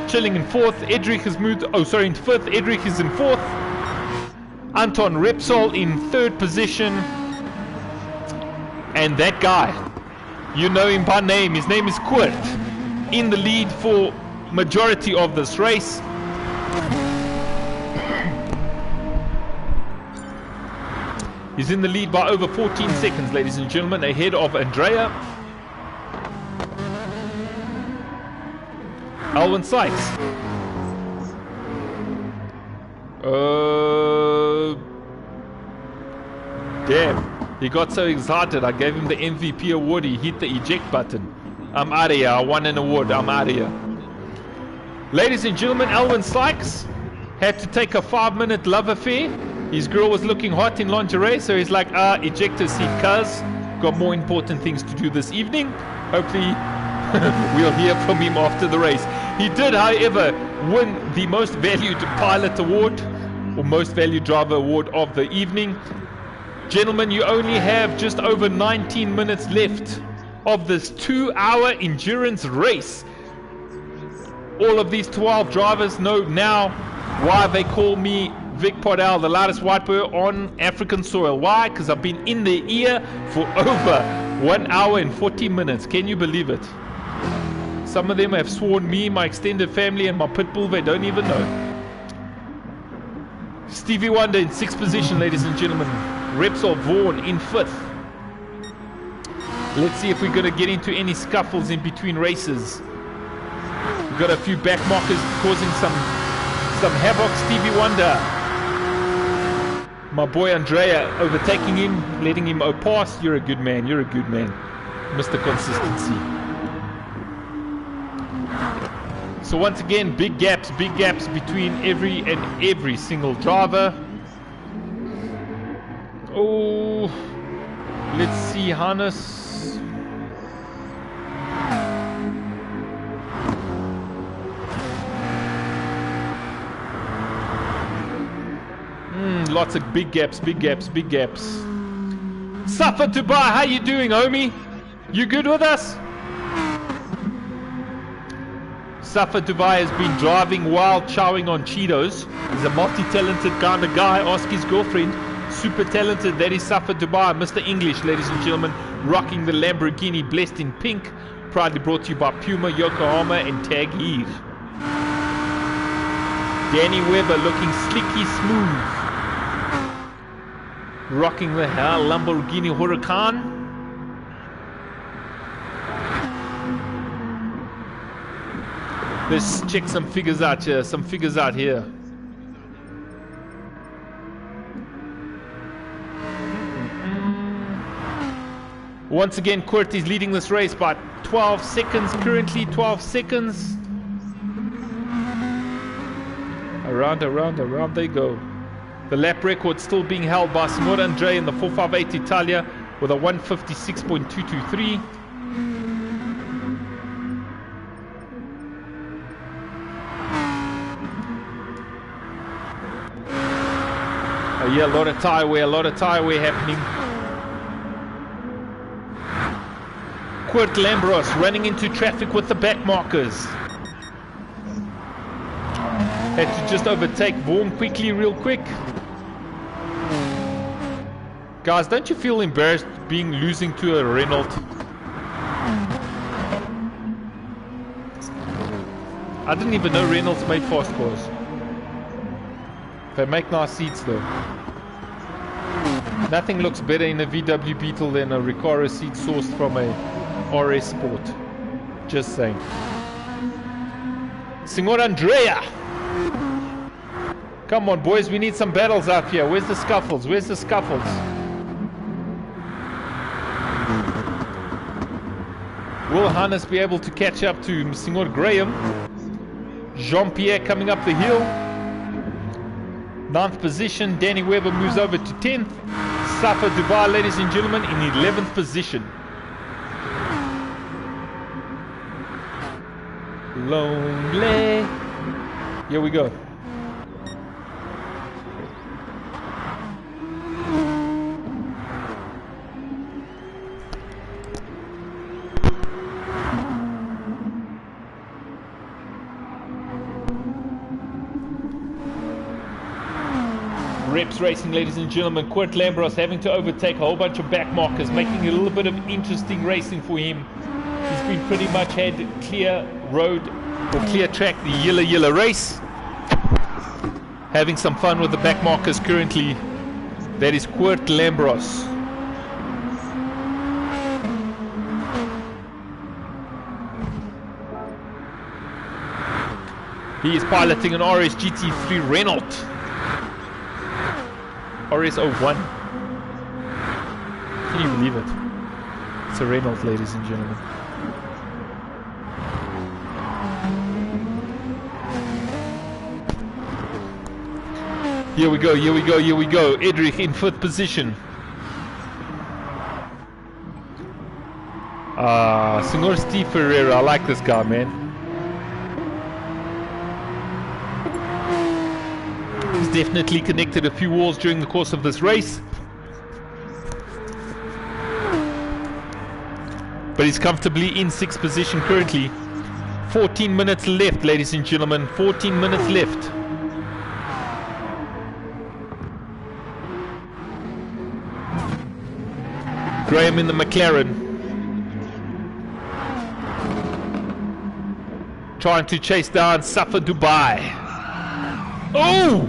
Chilling in 4th. Edrich has moved, in 5th. Edrich is in 4th. Anton Repsol in 3rd position. And that guy, you know him by name. His name is Kurt, in the lead for majority of this race. He's in the lead by over 14 seconds, ladies and gentlemen, ahead of Andrea. Alwyn Sykes. Damn. He got so excited, I gave him the MVP award, he hit the eject button. I'm out of here, I won an award, I'm out of here. Ladies and gentlemen, Alwyn Sykes had to take a 5-minute love affair. His girl was looking hot in lingerie, so he's like, ejector seat, cuz. Got more important things to do this evening. Hopefully, we'll hear from him after the race. He did, however, win the Most Valued Pilot Award, or Most Valued Driver Award of the evening. Gentlemen, you only have just over 19 minutes left of this 2-hour endurance race. All of these 12 drivers know now why they call me Vic Podell, the loudest white boy on African soil. Why? Because I've been in their ear for over 1 hour and 40 minutes. Can you believe it? Some of them have sworn me, my extended family, and my pit bull they don't even know. Stevie Wonder in 6th position, ladies and gentlemen. Repsol Vaughan in 5th. Let's see if we're going to get into any scuffles in between races. We've got a few back markers causing some havoc. Stevie Wonder, my boy Andrea, overtaking him, letting him pass. You're a good man, you're a good man, Mr. Consistency. So once again, big gaps between every single driver. Oh, let's see, Hannes. Lots of big gaps. Safa Dubai, how you doing, homie? You good with us? Safa Dubai has been driving while chowing on Cheetos. He's a multi-talented kind of guy. Ask his girlfriend. Super talented. That is Safa Dubai. Mr. English, ladies and gentlemen, rocking the Lamborghini blessed in pink. Proudly brought to you by Puma, Yokohama, and Tag Heuer. Danny Webber looking slicky smooth. Rocking the Lamborghini Huracan. Let's check some figures out here. Once again, Kurt is leading this race by 12 seconds. Currently 12 seconds. Around they go. The lap record still being held by Signor Andre in the 458 Italia with a 156.223. Yeah, a lot of tire wear happening. Kurt Lambros running into traffic with the back markers. Had to just overtake Vaughan real quick. Guys, don't you feel embarrassed losing to a Renault? I didn't even know Renaults made fast cars. They make nice seats though. Nothing looks better in a VW Beetle than a Recaro seat sourced from a RS Sport. Just saying. Signor Andrea! Come on boys, we need some battles out here. Where's the scuffles? Will Hannes be able to catch up to Signor Graham? Jean-Pierre coming up the hill. 9th position. Danny Webber moves over to 10th. Safa Dubai, ladies and gentlemen, in 11th position. Lonely. Here we go. Reps racing, ladies and gentlemen. Kurt Lambros having to overtake a whole bunch of back markers, making it a little bit of interesting racing for him. He's been pretty much had clear road or clear track the yellow race. Having some fun with the back markers currently. That is Kurt Lambros. He is piloting an RS GT3 Renault. RS01. Can you believe it? It's a Renault, ladies and gentlemen. Here we go, here we go, here we go. Edrich in 5th position. Senor Steve Ferreira, I like this guy, man. He's definitely connected a few walls during the course of this race. But he's comfortably in 6th position currently. 14 minutes left, ladies and gentlemen. 14 minutes left. Graham in the McLaren. Trying to chase down Safa Dubai. Oh!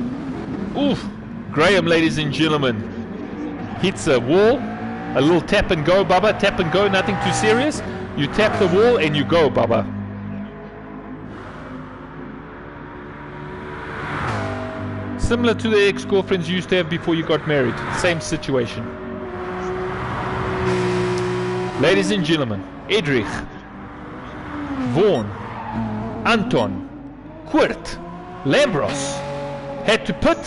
Oof. Graham, ladies and gentlemen, hits a wall. A little tap and go, Bubba. Tap and go, nothing too serious. You tap the wall and you go, Bubba. Similar to the ex-girlfriends you used to have before you got married. Same situation. Ladies and gentlemen, Edrich, Vaughan, Anton, Kurt, Lambros had to put,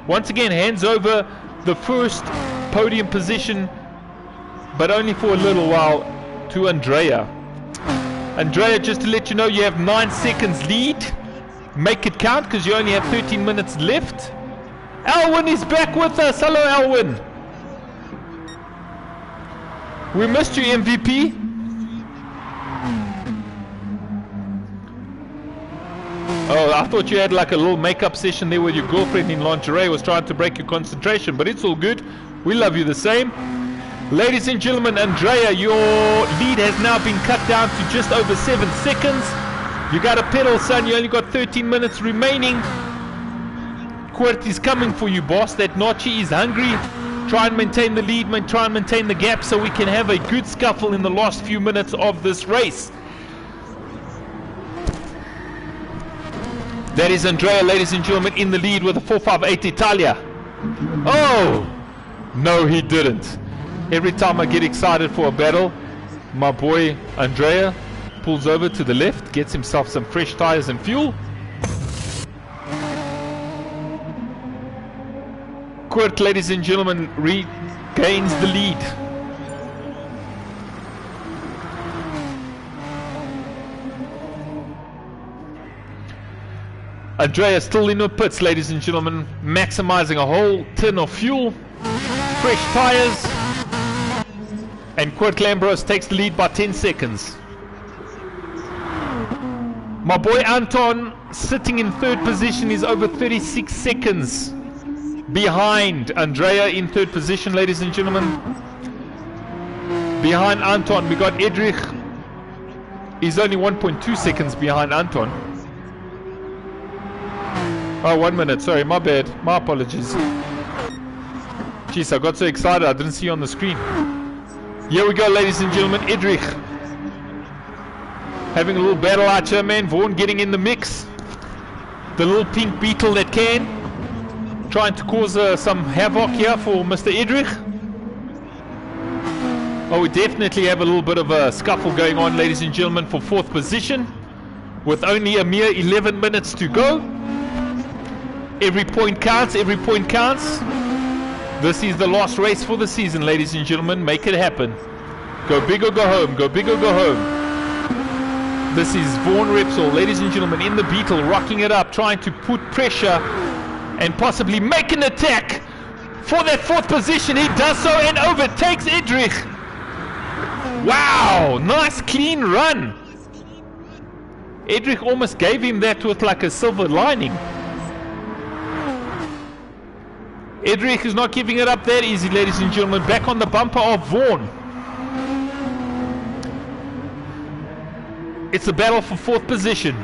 once again, hands over the first podium position, but only for a little while, to Andrea. Andrea, just to let you know, you have 9 seconds lead. Make it count because you only have 13 minutes left. Alwyn is back with us. Hello, Alwyn. We missed you, MVP. Oh, I thought you had like a little makeup session there with your girlfriend in lingerie, was trying to break your concentration, but it's all good. We love you the same. Ladies and gentlemen, Andrea, your lead has now been cut down to just over 7 seconds. You got to pedal, son. You only got 13 minutes remaining. Kurt is coming for you, boss. That Nachi is hungry. Try and maintain the lead, try and maintain the gap so we can have a good scuffle in the last few minutes of this race. That is Andrea, ladies and gentlemen, in the lead with a 458 Italia. Oh! No, he didn't. Every time I get excited for a battle, my boy Andrea pulls over to the left, gets himself some fresh tires and fuel. Kurt, ladies and gentlemen, regains the lead. Andrea still in the pits, ladies and gentlemen, maximizing a whole tin of fuel, fresh tires, and Kurt Lambros takes the lead by 10 seconds. My boy Anton, sitting in 3rd position, is over 36 seconds behind Andrea in 3rd position, ladies and gentlemen. Behind Anton, we got Edrich. He's only 1.2 seconds behind Anton. Oh, 1 minute, sorry, my bad, my apologies. Jeez, I got so excited I didn't see you on the screen. Here we go, ladies and gentlemen, Edrich having a little battle out here, man. Vaughan getting in the mix. The little pink beetle that can. Trying to cause some havoc here for Mr. Edrich. Oh, we definitely have a little bit of a scuffle going on, ladies and gentlemen, for 4th position. With only a mere 11 minutes to go. Every point counts, every point counts. This is the last race for the season, ladies and gentlemen. Make it happen. Go big or go home. Go big or go home. This is Vaughan Repsol, ladies and gentlemen, in the Beetle, rocking it up, trying to put pressure and possibly make an attack for that 4th position. He does so and overtakes Edrich. Wow, nice clean run. Edrich almost gave him that with like a silver lining. Edrich is not giving it up that easy, ladies and gentlemen. Back on the bumper of Vaughan. It's a battle for 4th position.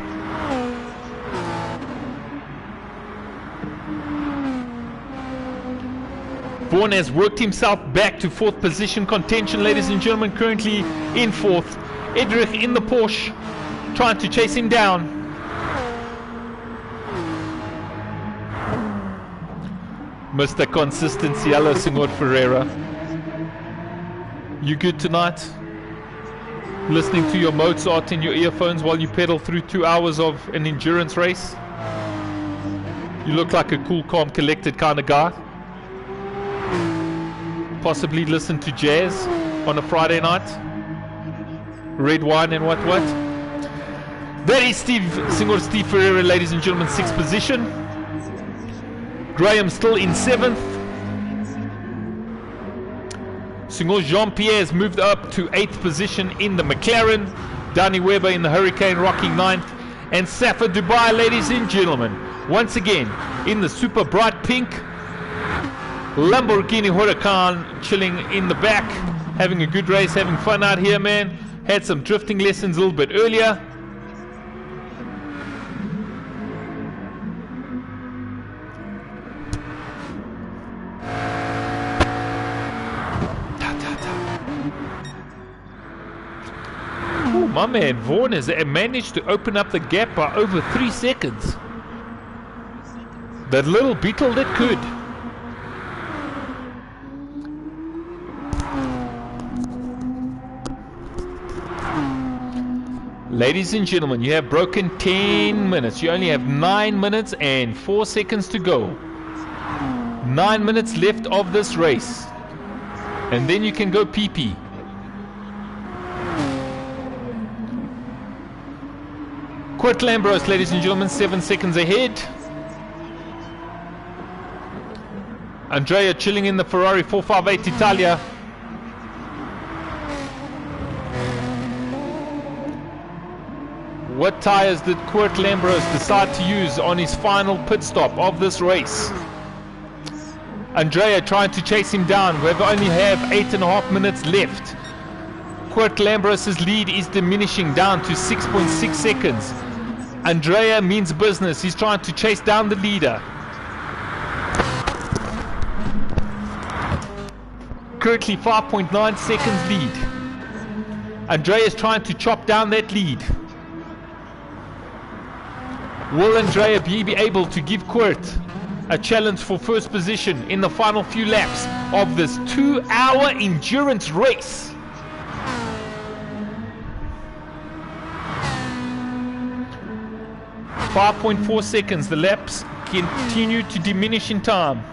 Vaughan has worked himself back to 4th position contention, ladies and gentlemen. Currently in 4th. Edrich in the Porsche, trying to chase him down. Mr. Consistency. Hello, Senor Ferreira. You good tonight? Listening to your Mozart in your earphones while you pedal through 2 hours of an endurance race? You look like a cool, calm, collected kind of guy. Possibly listen to jazz on a Friday night. Red wine and what? That is Senor Steve Ferreira, ladies and gentlemen, 6th position. Graham still in 7th. Senor Jean-Pierre's moved up to 8th position in the McLaren. Danny Weber in the Hurricane rocking 9th. And Safa Dubai, ladies and gentlemen, once again in the super bright pink Lamborghini Huracan, chilling in the back, having a good race, having fun out here, man. Had some drifting lessons a little bit earlier. Ooh, my man Vaughan has managed to open up the gap by over 3 seconds. That little beetle that could. Ladies and gentlemen, you have broken 10 minutes. You only have 9 minutes and 4 seconds to go. 9 minutes left of this race. And then you can go pee-pee. Kurt Lambros, ladies and gentlemen, 7 seconds ahead. Andrea chilling in the Ferrari 458 Italia. What tires did Kurt Lambros decide to use on his final pit stop of this race? Andrea trying to chase him down. We only have 8.5 minutes left. Kurt Lambros' lead is diminishing down to 6.6 seconds. Andrea means business. He's trying to chase down the leader. Currently 5.9 seconds lead. Andrea is trying to chop down that lead. Will Andrea be able to give Kurt a challenge for first position in the final few laps of this 2-hour endurance race? .4 seconds. The laps continue to diminish in time.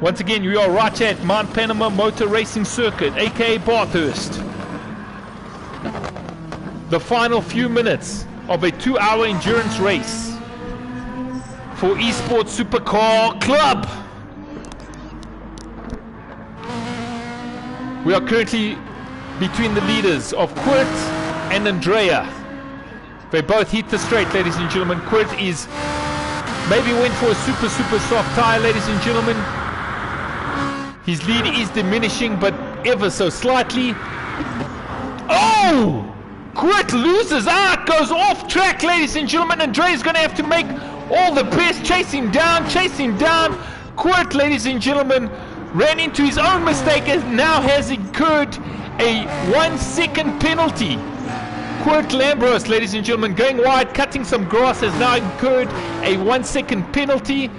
Once again, we are right at Mount Panama Motor Racing Circuit, aka Bathurst. The final few minutes of a 2-hour endurance race for Esports Supercar Club. We are currently between the leaders of Kurt and Andrea. They both hit the straight, ladies and gentlemen. Kurt is maybe went for a super soft tire, ladies and gentlemen. His lead is diminishing, but ever so slightly. Oh! Kurt loses out, goes off track, ladies and gentlemen. Andrea's going to have to make all the best. Chase him down. Kurt, ladies and gentlemen, ran into his own mistake and now has incurred a 1 second penalty. Kurt Lambros, ladies and gentlemen, going wide, cutting some grass, has now incurred a 1 second penalty.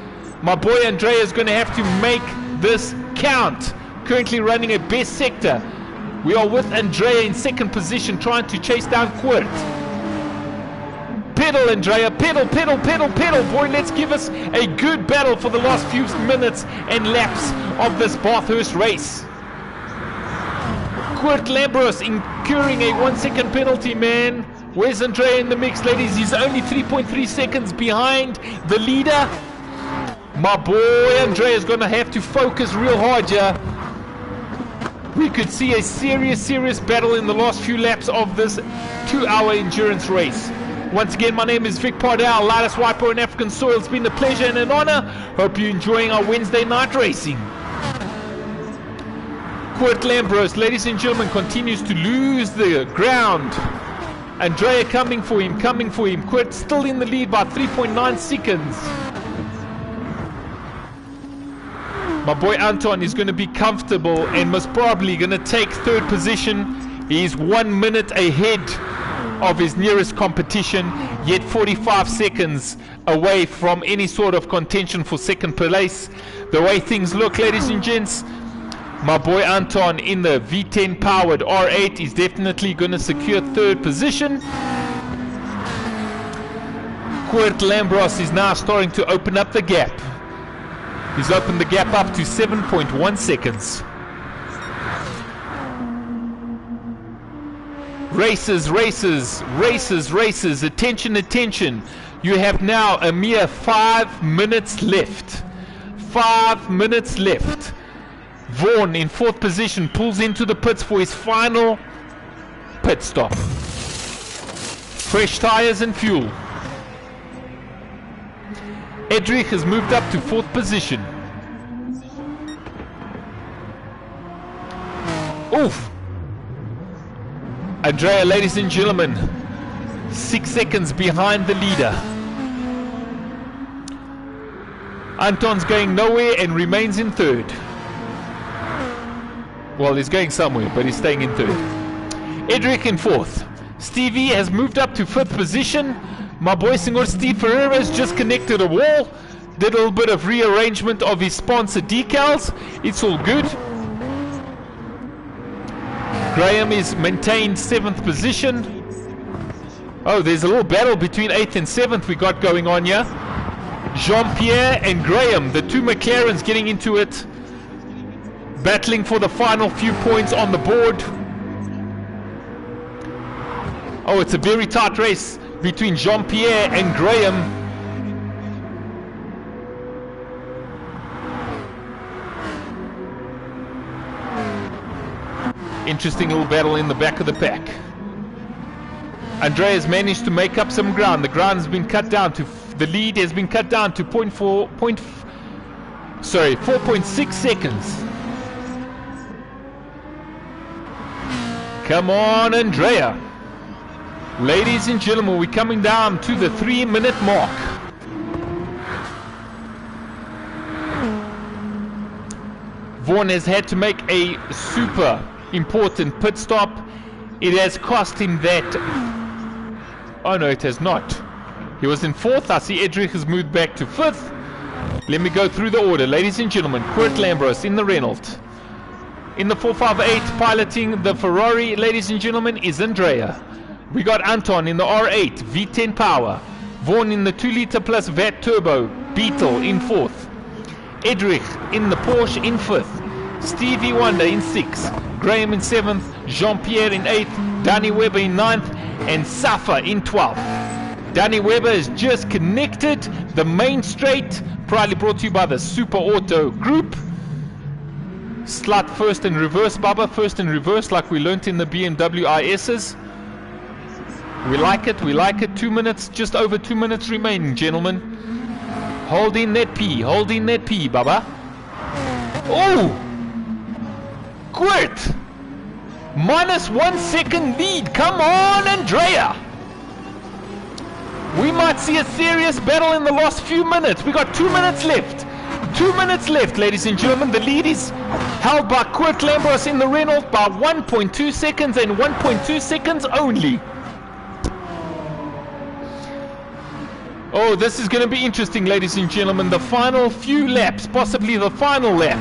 My boy Andrea is going to have to make this count. Currently running a best sector. We are with Andrea in second position, trying to chase down Kurt. Pedal, Andrea, pedal. Boy, let's give us a good battle for the last few minutes and laps of this Bathurst race. Kurt Lambros incurring a 1 second penalty, man. Where's Andrea in the mix, ladies? He's only 3.3 seconds behind the leader. My boy Andrea is going to have to focus real hard here. We could see a serious battle in the last few laps of this 2-hour endurance race. Once again, my name is Vic Pardell, lightest wiper on African soil. It's been a pleasure and an honor. Hope you're enjoying our Wednesday night racing. Kurt Lambros, ladies and gentlemen, continues to lose the ground. Andrea coming for him. Kurt still in the lead by 3.9 seconds. My boy Anton is going to be comfortable and most probably going to take third position. He's 1 minute ahead of his nearest competition, yet 45 seconds away from any sort of contention for second place. The way things look, ladies and gents, my boy Anton in the V10 powered R8 is definitely going to secure third position. Kurt Lambros is now starting to open up the gap. He's opened the gap up to 7.1 seconds. Races, races, races, races. Attention, attention. You have now a mere 5 minutes left. 5 minutes left. Vaughn in fourth position pulls into the pits for his final pit stop. Fresh tires and fuel. Edrich has moved up to fourth position. Oof! Andrea, ladies and gentlemen, 6 seconds behind the leader. Anton's going nowhere and remains in third. Well, he's going somewhere, but he's staying in third. Edric in fourth. Stevie has moved up to fifth position. My boy Senor Steve Ferreira has just connected a wall. Did a little bit of rearrangement of his sponsor decals. It's all good. Graham is maintained seventh position. Oh, there's a little battle between 8th and 7th we got going on here. Jean-Pierre and Graham, the two McLarens, getting into it. Battling for the final few points on the board. Oh, it's a very tight race between Jean-Pierre and Graham. Interesting little battle in the back of the pack. Andrea has managed to make up some ground. The ground has been cut down to, the lead has been cut down to 4.6 seconds. Come on, Andrea. Ladies and gentlemen, we're coming down to the 3-minute mark. Vaughn has had to make a super important pit stop. It has cost him that. Oh no, it has not. He was in fourth. I see Edrich has moved back to fifth. Let me go through the order. Ladies and gentlemen, Kurt Lambros in the Renault. In the 458 piloting the Ferrari, ladies and gentlemen, is Andrea. We got Anton in the R8 V10 power. Vaughn in the 2-liter plus VAT turbo Beetle in fourth. Edrich in the Porsche in fifth. Stevie Wonder in sixth. Graham in seventh. Jean-Pierre in eighth. Danny Webber in ninth. And Safa in 12th. Danny Webber has just connected the main straight, proudly brought to you by the Super Auto Group. Slut first and reverse, Bubba, first and reverse, like we learnt in the BMW ISs. We like it, we like it. 2 minutes, just over 2 minutes remaining, gentlemen. Hold in that P, Bubba. Oh! Quit! Minus 1 second lead. Come on, Andrea. We might see a serious battle in the last few minutes. We got 2 minutes left. 2 minutes left, ladies and gentlemen. The lead is held by Kurt Lambros in the Renault by 1.2 seconds and 1.2 seconds only. Oh, this is going to be interesting, ladies and gentlemen. The final few laps, possibly the final lap.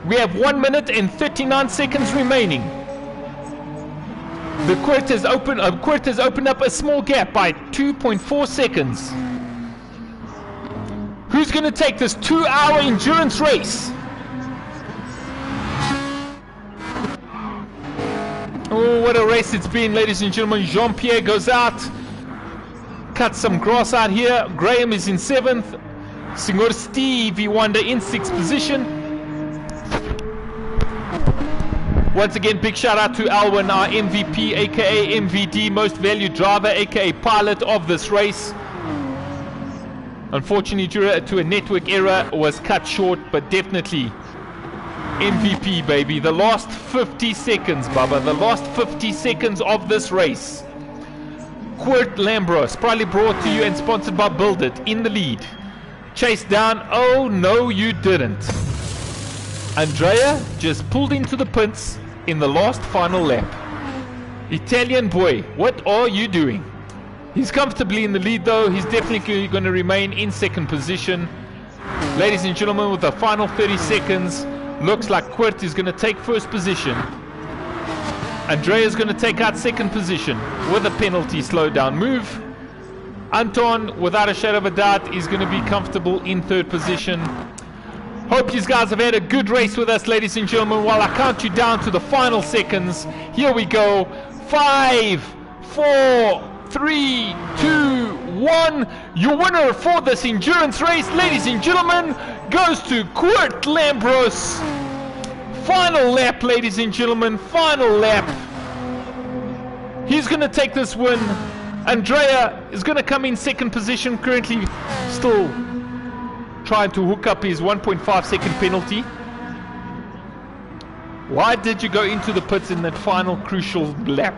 We have 1 minute and 39 seconds remaining. The Kurt has opened up a small gap by 2.4 seconds. Who's going to take this 2-hour endurance race? Oh, what a race it's been, ladies and gentlemen. Jean-Pierre goes out. Cuts some grass out here. Graham is in 7th. Senor Stevie Wonder in 6th position. Once again, big shout out to Alwyn, our MVP, aka MVD, most valued driver, aka pilot of this race. Unfortunately, due to a network error, was cut short, but definitely MVP, baby. The last 50 seconds, Bubba. The last 50 seconds of this race. Kurt Lambros, proudly brought to you and sponsored by Build It, in the lead. Chased down. Oh, no, you didn't. Andrea just pulled into the pits in the last final lap. Italian boy, what are you doing? He's comfortably in the lead though. He's definitely going to remain in second position. Ladies and gentlemen, with the final 30 seconds, looks like Kurt is going to take first position. Andrea's going to take out second position with a penalty slowdown move. Anton, without a shadow of a doubt, is going to be comfortable in third position. Hope you guys have had a good race with us, ladies and gentlemen. While I count you down to the final seconds, here we go. 5, 4, 3, 2, 1. Your winner for this endurance race, ladies and gentlemen, goes to Kurt Lambros. Final lap, ladies and gentlemen, final lap. He's going to take this win. Andrea is going to come in second position, currently still trying to hook up his 1.5 second penalty. Why did you go into the pits in that final crucial lap?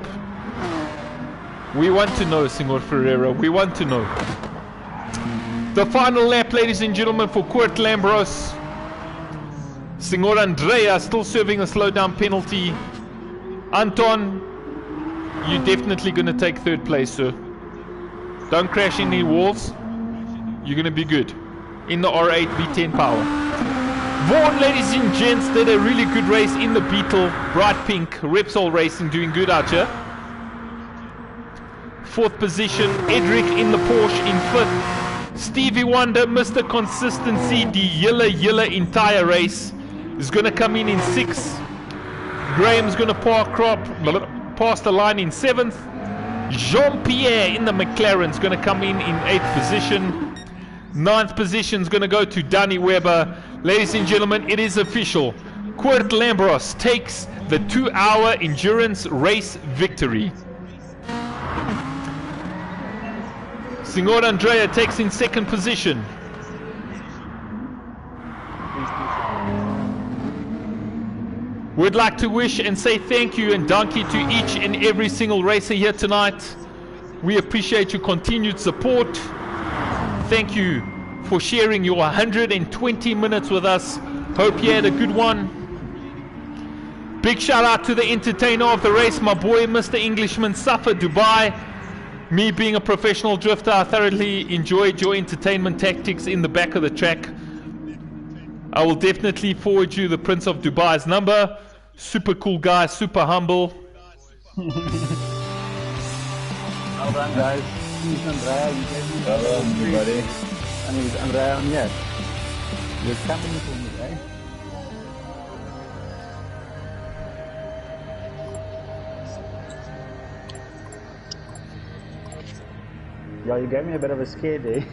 We want to know, Senor Ferreira, we want to know. The final lap, ladies and gentlemen, for Kurt Lambros. Senor Andrea still serving a slowdown penalty. Anton, you're definitely going to take third place, sir. Don't crash any walls. You're going to be good in the R8 V10 power. Vaughn, ladies and gents, did a really good race in the Beetle, bright pink, Repsol Racing, doing good out here. Fourth position, Edric in the Porsche in fifth. Stevie Wonder, Mr. Consistency, the yellow entire race, is going to come in sixth. Graham's going to pass the line in seventh. Jean-Pierre in the McLaren's going to come in eighth position. Ninth position is going to go to Danny Weber. Ladies and gentlemen, it is official. Kurt Lambros takes the 2-hour endurance race victory. Senor Andrea takes in second position. We'd like to wish and say thank you and donkey to each and every single racer here tonight. We appreciate your continued support. Thank you for sharing your 120 minutes with us. Hope you had a good one. Big shout out to the entertainer of the race, my boy, Mr. Englishman, Safa Dubai. Me being a professional drifter, I thoroughly enjoyed your entertainment tactics in the back of the track. I will definitely forward you the Prince of Dubai's number. Super cool guy, super humble. Well done, guys. He's Andrea. You gave me Well done, everybody. And he's Andrea on yet. You're coming for me, eh? Yeah, you gave me a bit of a scare there.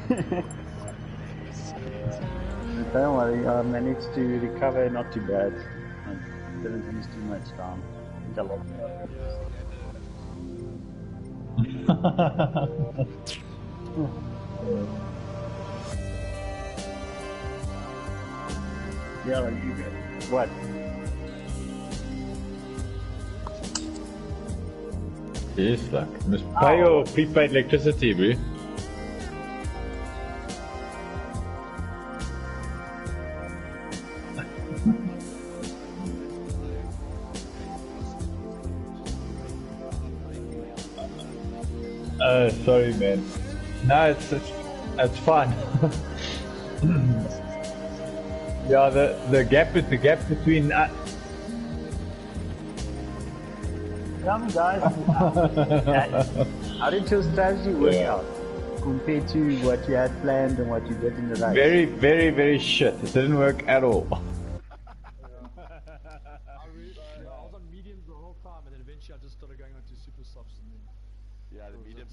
Don't worry, I managed to recover not too bad. I didn't use too much time. I think I lost Yeah, you good. What? Yes, like, must pay your prepaid electricity, bro. Sorry, man. No, it's fine. Yeah, the gap between. Tell me, guys. How did your strategy work out compared to what you had planned and what you did in the race? Very, very, very shit. It didn't work at all. I was on mediums the whole time, and then eventually I just started going on to super softs. And then, yeah, the mediums.